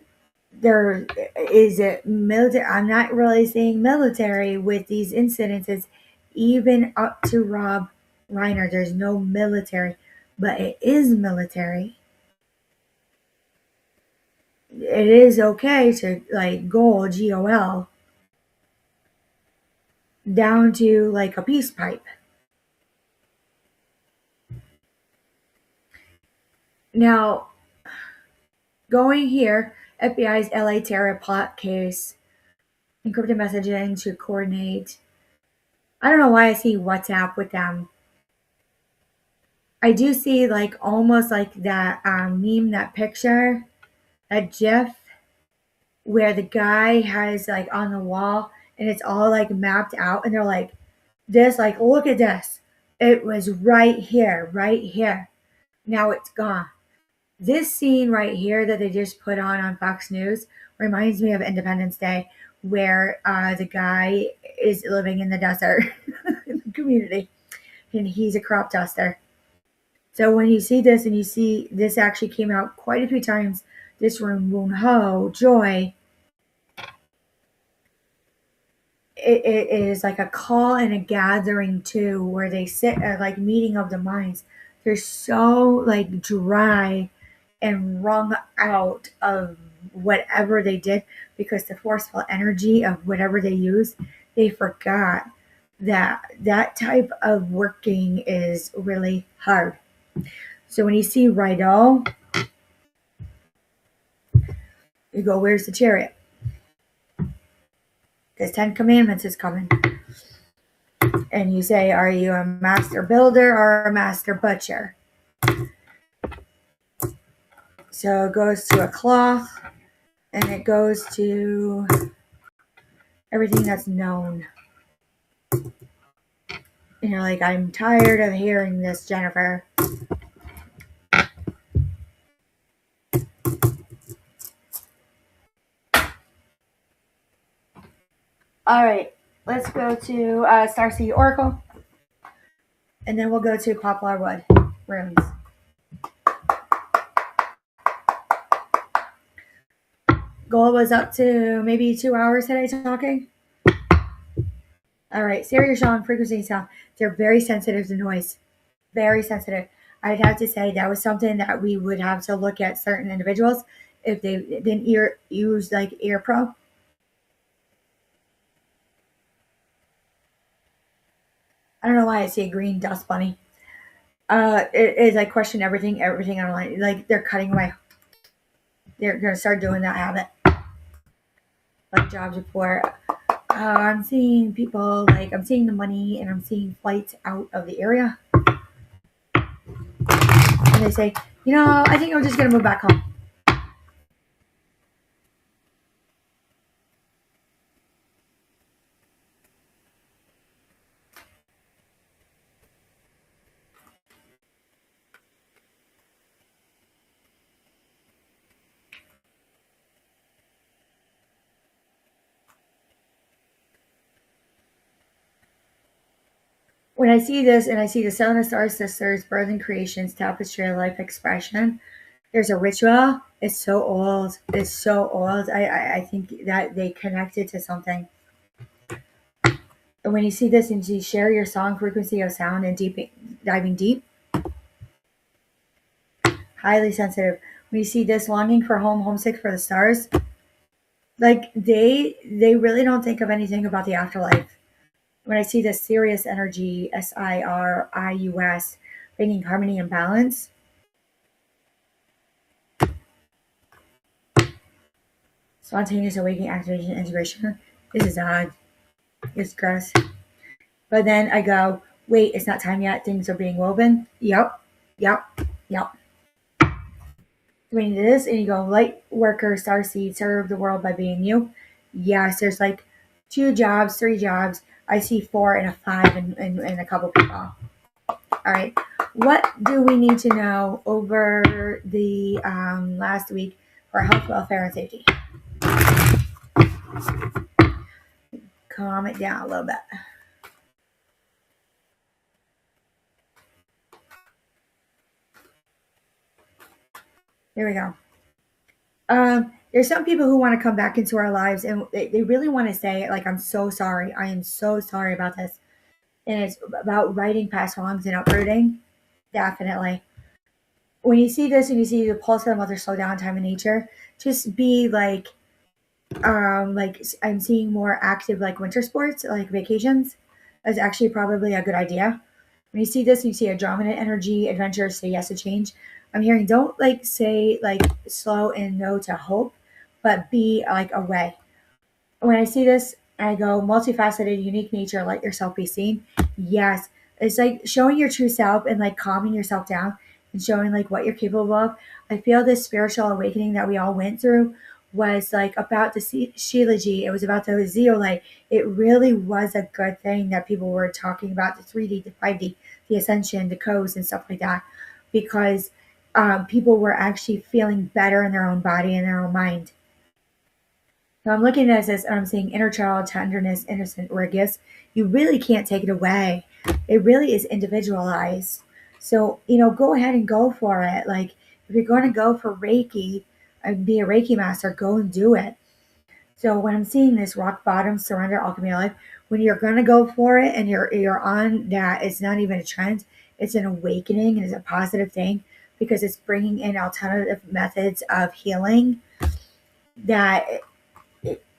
[SPEAKER 1] there is a military. I'm not really saying military with these incidences, even up to Rob Reiner. There's no military, but it is military. It is okay to like GOL down to like a peace pipe. Now, going here, FBI's LA terror plot case, encrypted messaging to coordinate. I don't know why I see WhatsApp with them. I do see like almost like that meme, that picture, that GIF where the guy has like on the wall and it's all like mapped out and they're like, this, like, look at this. It was right here, right here. Now it's gone. This scene right here that they just put on Fox News reminds me of Independence Day, where the guy is living in the desert in the community, and he's a crop duster. So when you see this, and you see this actually came out quite a few times, this room, Woon Ho, Joy, it is like a call and a gathering too, where they sit at like meeting of the minds. They're so like dry and wrung out of whatever they did because the forceful energy of whatever they used, they forgot that that type of working is really hard. So when you see Rydell, you go, where's the chariot? Because 10 Commandments is coming. And you say, are you a master builder or a master butcher? So it goes to a cloth and it goes to everything that's known. And you're like, I'm tired of hearing this, Jennifer. All right, let's go to Starseed Oracle. And then we'll go to Poplar Wood runes. Goal was up to maybe 2 hours today talking. All right, stereo sound, frequency sound. They're very sensitive to noise. Very sensitive. I'd have to say that was something that we would have to look at certain individuals if they didn't use like Ear Pro. I don't know why I see a green dust bunny. It is I question everything online. Like they're cutting away. They're gonna start doing that habit. Like jobs report. I'm seeing people like I'm seeing the money and I'm seeing flights out of the area. And they say, I think I'm just gonna move back home. When I see this and I see the Sun and Star Sisters, Birth and Creations, Tapestry of Life Expression, there's a ritual. It's so old. It's so old. I think that they connected to something. And when you see this and you share your song, frequency of sound, and diving deep, highly sensitive. When you see this, longing for home, homesick for the stars, like they really don't think of anything about the afterlife. When I see this Sirius energy, Sirius, bringing harmony and balance, spontaneous awakening, activation, integration. This is odd. It's gross. But then I go, wait, it's not time yet. Things are being woven. Yep. When you do this and you go, light worker, starseed, serve the world by being you. Yes, there's like 2 jobs, 3 jobs. I see 4 and a 5 and a couple people. All right. What do we need to know over the last week for health, welfare, and safety? Calm it down a little bit. There we go. There's some people who want to come back into our lives and they really want to say, like, I'm so sorry. I am so sorry about this. And it's about righting past wrongs and uprooting. Definitely. When you see this and you see the pulse of the mother slow down time in nature, just be like I'm seeing more active like winter sports, like vacations. That's actually probably a good idea. When you see this, you see a dominant energy, adventure, say yes to change. I'm hearing don't like say like slow and no to hope, but be like away. When I see this, I go multifaceted, unique nature, let yourself be seen. Yes, it's like showing your true self and like calming yourself down and showing like what you're capable of. I feel this spiritual awakening that we all went through was like about the Sheilaji. It was about the zeolite. It really was a good thing that people were talking about the 3D, the 5D, the ascension, the codes, and stuff like that, because people were actually feeling better in their own body and their own mind. So I'm looking at this and I'm seeing inner child tenderness, innocent or gifts. You really can't take it away. It really is individualized. So, go ahead and go for it. Like, if you're going to go for Reiki and be a Reiki master, go and do it. So when I'm seeing this rock bottom, surrender, alchemy of life, when you're going to go for it and you're on that, it's not even a trend. It's an awakening and it's a positive thing because it's bringing in alternative methods of healing that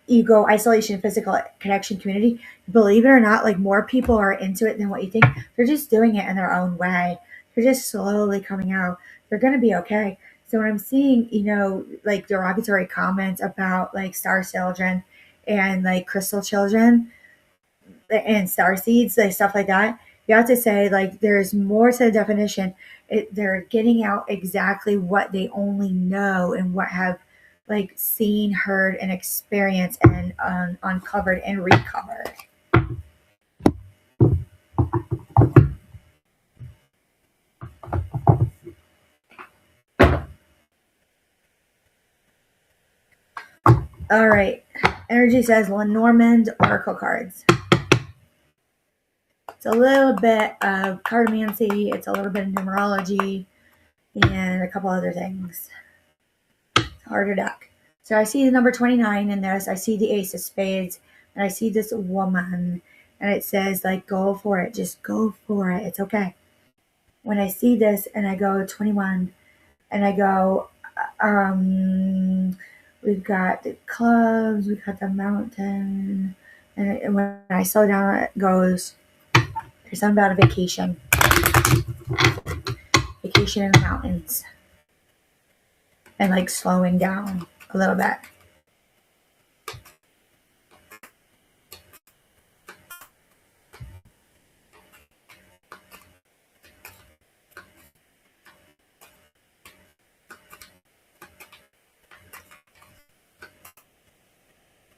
[SPEAKER 1] ego, isolation, physical connection, community. Believe it or not, like more people are into it than what you think. They're just doing it in their own way. They're just slowly coming out. They're going to be okay. So when I'm seeing, like derogatory comments about like star children and like crystal children and star seeds, like stuff like that, you have to say like there's more to the definition. They're getting out exactly what they only know and what have like seen, heard, and experienced and uncovered and recovered. All right. Energy says Lenormand Oracle cards. It's a little bit of cartomancy, it's a little bit of numerology, and a couple other things. It's a harder deck. So I see the number 29 in this. I see the Ace of Spades, and I see this woman, and it says, like, go for it. Just go for it. It's okay. When I see this and I go 21, and I go, we've got the clubs, we've got the mountain, and when I slow down, it goes, there's something about a vacation in the mountains, and like slowing down a little bit.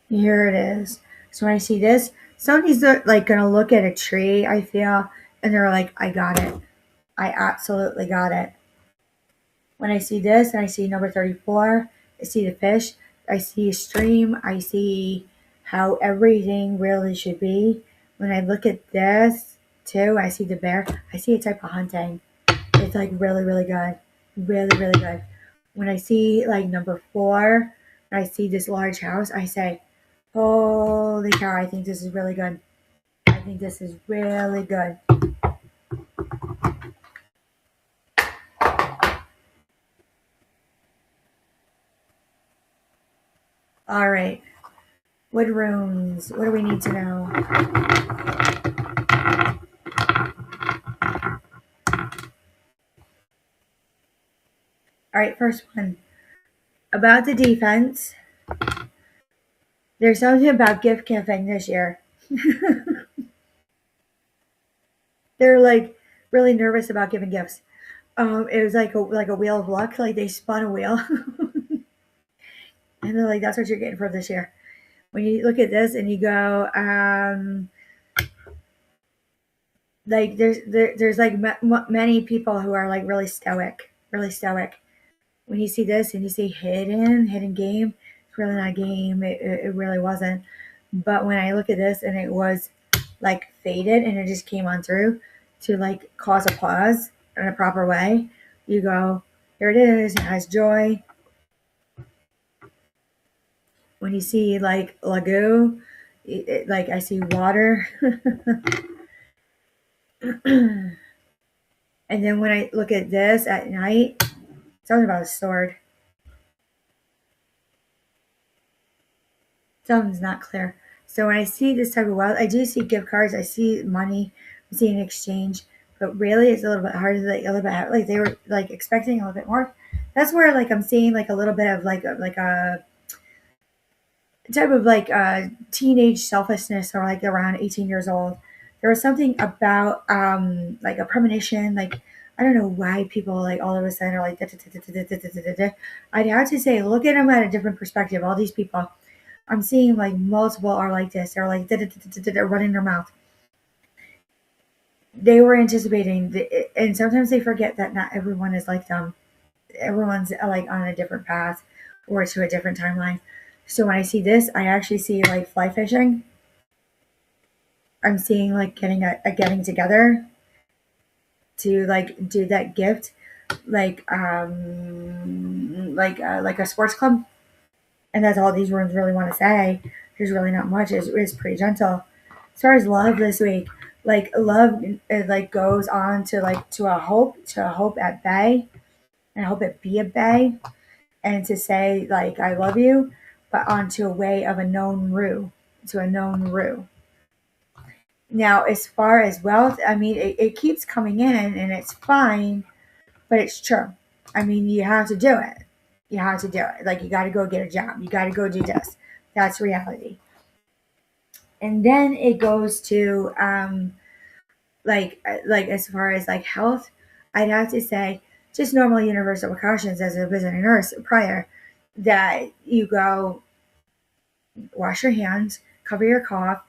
[SPEAKER 1] Here it is. So when I see this, somebody's like gonna look at a tree, I feel, and they're like, I got it. I absolutely got it. When I see this and I see number 34, I see the fish, I see a stream, I see how everything really should be. When I look at this too, I see the bear, I see a type of hunting. It's like really, really good. Really, really good. When I see like number 4, and I see this large house, I say, holy cow, I think this is really good. I think this is really good. All right. Wood runes. What do we need to know? All right, first one. About the defense. There's something about gift giving this year. They're like really nervous about giving gifts. It was like a wheel of luck. Like they spun a wheel, and they're like, "That's what you're getting for this year." When you look at this and you go, like there's like many people who are like really stoic, really stoic. When you see this and you see hidden game, it's really not a game. It really wasn't. But when I look at this and it was like faded and it just came on through to like cause a pause in a proper way, you go, here it is. It has joy. When you see like lagoon, like I see water. And then when I look at this at night, something about a sword. Something's not clear. So when I see this type of wealth, I do see gift cards. I see money. I see an exchange. but really it's a little bit harder, like a little bit like they were like expecting a little bit more. That's where like I'm seeing like a little bit of like a type of like teenage selfishness, or like around 18 years old. There was something about like a premonition, like I don't know why people like all of a sudden are like da, da, da, da, da, da, da, da, da. I'd have to say look at them at a different perspective. All these people I'm seeing, like multiple are like this. They're like da, da, da, da, da, da, running their mouth. They were anticipating and sometimes they forget that not everyone is like them. Everyone's like on a different path or to a different timeline. So when I see this, I actually see like fly fishing. I'm seeing like getting a getting together to like do that gift, like a sports club, and that's all these rooms really want to say. There's really not much. It's pretty gentle. As far as love this week, like love, it like goes on to like to a hope at bay, and I hope it be a bay, and to say like I love you, but onto a way of a known rue, to a known rue. Now, as far as wealth, I mean, it keeps coming in and it's fine, but it's true. I mean, you have to do it. You have to do it. Like, you got to go get a job. You got to go do this. That's reality. And then it goes to, like as far as like health, I'd have to say just normal universal precautions as a visiting nurse prior, that you go wash your hands, cover your cough,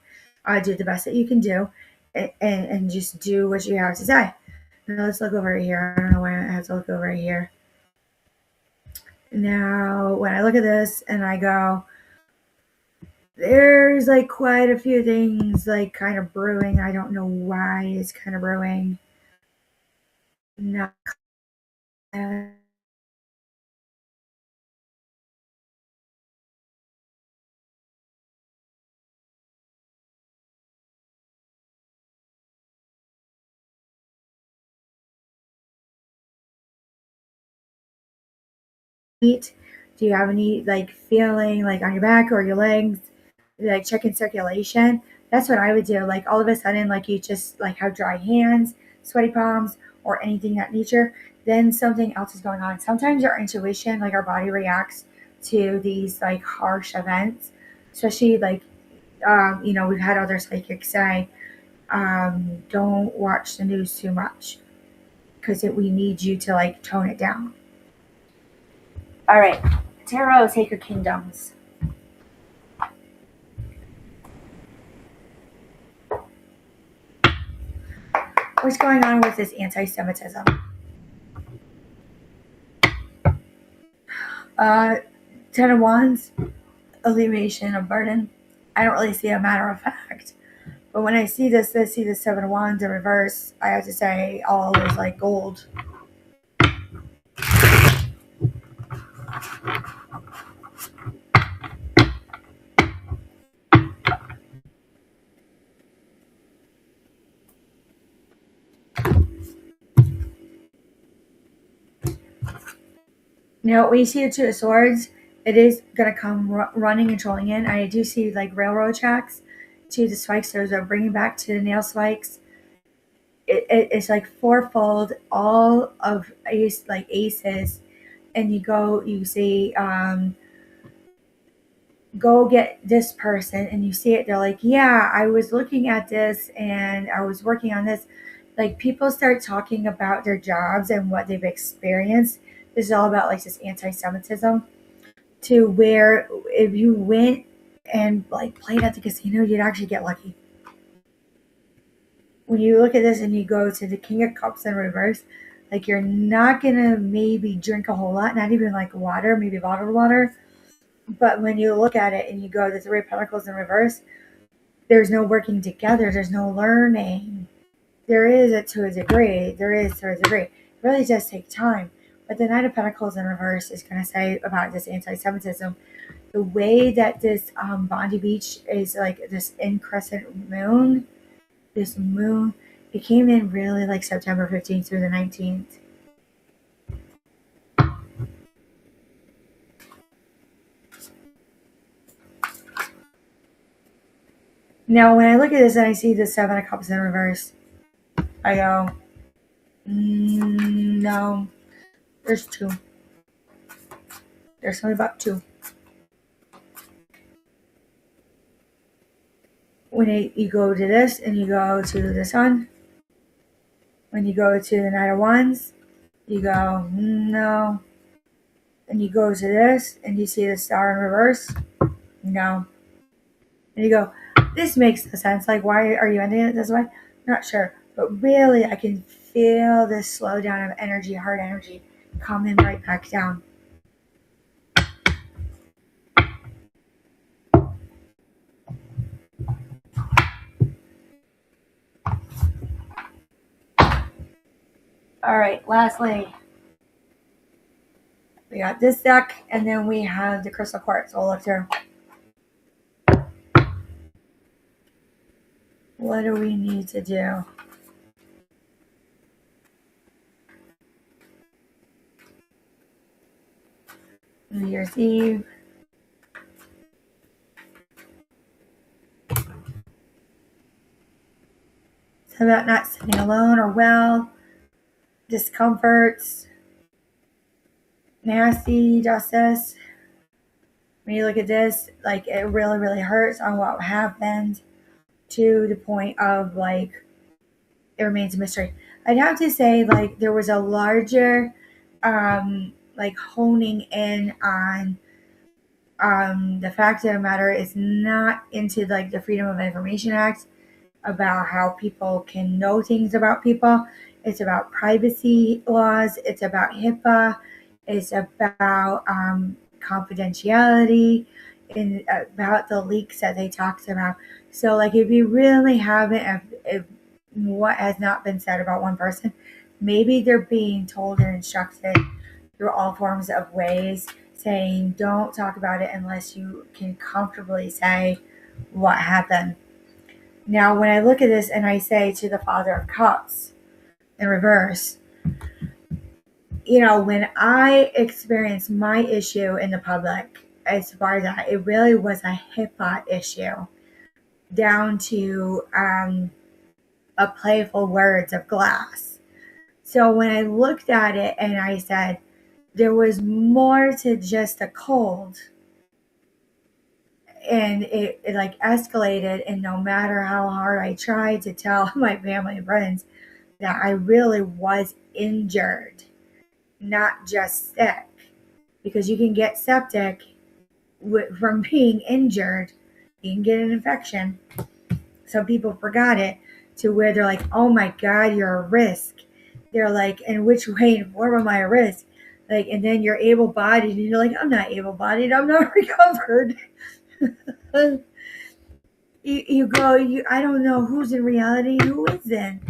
[SPEAKER 1] do the best that you can do, and just do what you have to say. Now let's look over here. I don't know why I have to look over here. Now, when I look at this and I go, there's like quite a few things like kind of brewing. I don't know why it's kind of brewing. Not eat. Do you have any like feeling like on your back or your legs, like checking circulation? That's what I would do. Like all of a sudden, like you just like have dry hands, sweaty palms, or anything that nature, then something else is going on. Sometimes our intuition, like our body reacts to these like harsh events, especially like we've had other psychics say, don't watch the news too much because we need you to like tone it down. All right, tarot, sacred kingdoms. What's going on with this anti-Semitism? Uh, Ten of Wands, alleviation of burden. I don't really see a matter of fact, but when I see this, I see the Seven of Wands in reverse. I have to say, all is like gold. Now, when you see the Two of Swords, it is gonna come running and trolling in. I do see like railroad tracks to the spikes. Those are bringing back to the nail spikes. It's like fourfold, all of aces, and you see go get this person, and you see it, they're like, yeah, I was looking at this and I was working on this. Like people start talking about their jobs and what they've experienced. This is all about like this anti-Semitism, to where if you went and like played at the casino, you'd actually get lucky. When you look at this and you go to the King of Cups in reverse, like you're not gonna maybe drink a whole lot, not even like water, maybe bottled water. But when you look at it and you go the Three of Pentacles in reverse, there's no working together, there's no learning. There is it to a degree, there is to a degree. It really does take time. But the Knight of Pentacles in reverse is going to say about this anti-Semitism, the way that this Bondi Beach is like this in crescent moon, this moon, it came in really like September 15th through the 19th. Now, when I look at this and I see the Seven of Cups in reverse, I go, No, there's two. There's only about two. When you go to this and you go to the sun, when you go to the Knight of Wands, you go, no. And you go to this and you see the star in reverse, no. And you go, this makes no sense. Like, why are you ending it this way? Not sure. But really, I can feel this slowdown of energy, hard energy, coming right back down. All right, lastly, we got this deck, and then we have the crystal quartz. We'll look through. What do we need to do? New Year's Eve. It's about not sitting alone or well. Discomforts. Nasty justice. When you look at this, like, it really, really hurts on what happened, to the point of, like, it remains a mystery. I'd have to say, like, there was a larger, like, honing in on the fact of the matter is not into, like, the Freedom of Information Act, about how people can know things about people. It's about privacy laws. It's about HIPAA. It's about confidentiality, and about the leaks that they talked about. So, like, if you really haven't, if what has not been said about one person, maybe they're being told and instructed through all forms of ways, saying don't talk about it unless you can comfortably say what happened. Now, when I look at this and I say to the Father of Cups in reverse, when I experienced my issue in the public, as far as that, it really was a HIPAA issue, down to a playful words of glass. So when I looked at it and I said, there was more to just a cold, and it like escalated, and no matter how hard I tried to tell my family and friends that I really was injured, not just sick, because you can get septic from being injured. You can get an infection. Some people forgot it, to where they're like, oh my God, you're a risk. They're like, in which way and form am I a risk? Like, and then you're able-bodied, and you're like, I'm not able-bodied, I'm not recovered. you go, I don't know who's in reality, who isn't.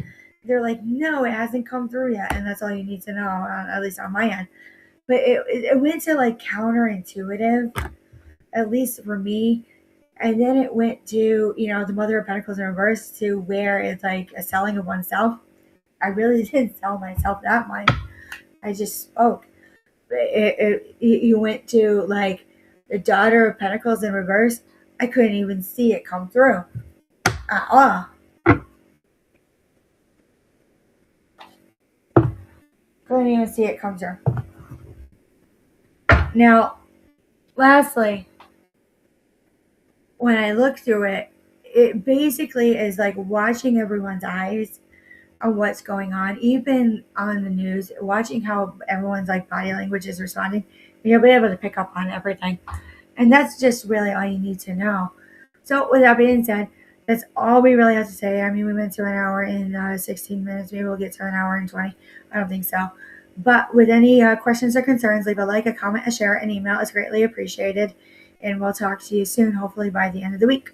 [SPEAKER 1] They're like, no, it hasn't come through yet, and that's all you need to know, at least on my end. But it went to, like, counterintuitive, at least for me. And then it went to, the Mother of Pentacles in reverse, to where it's like a selling of oneself. I really didn't sell myself that much. I just spoke. You went to, like, the Daughter of Pentacles in reverse. I couldn't even see it come through at all. Couldn't even see it come through. Now, lastly, when I look through it, it basically is like watching everyone's eyes on what's going on, even on the news, watching how everyone's, like, body language is responding. You'll be able to pick up on everything. And that's just really all you need to know. So with that being said, that's all we really have to say. I mean, we went to an hour and 16 minutes. Maybe we'll get to an hour and 20. I don't think so. But with any questions or concerns, leave a like, a comment, a share, an email. It's greatly appreciated. And we'll talk to you soon, hopefully by the end of the week.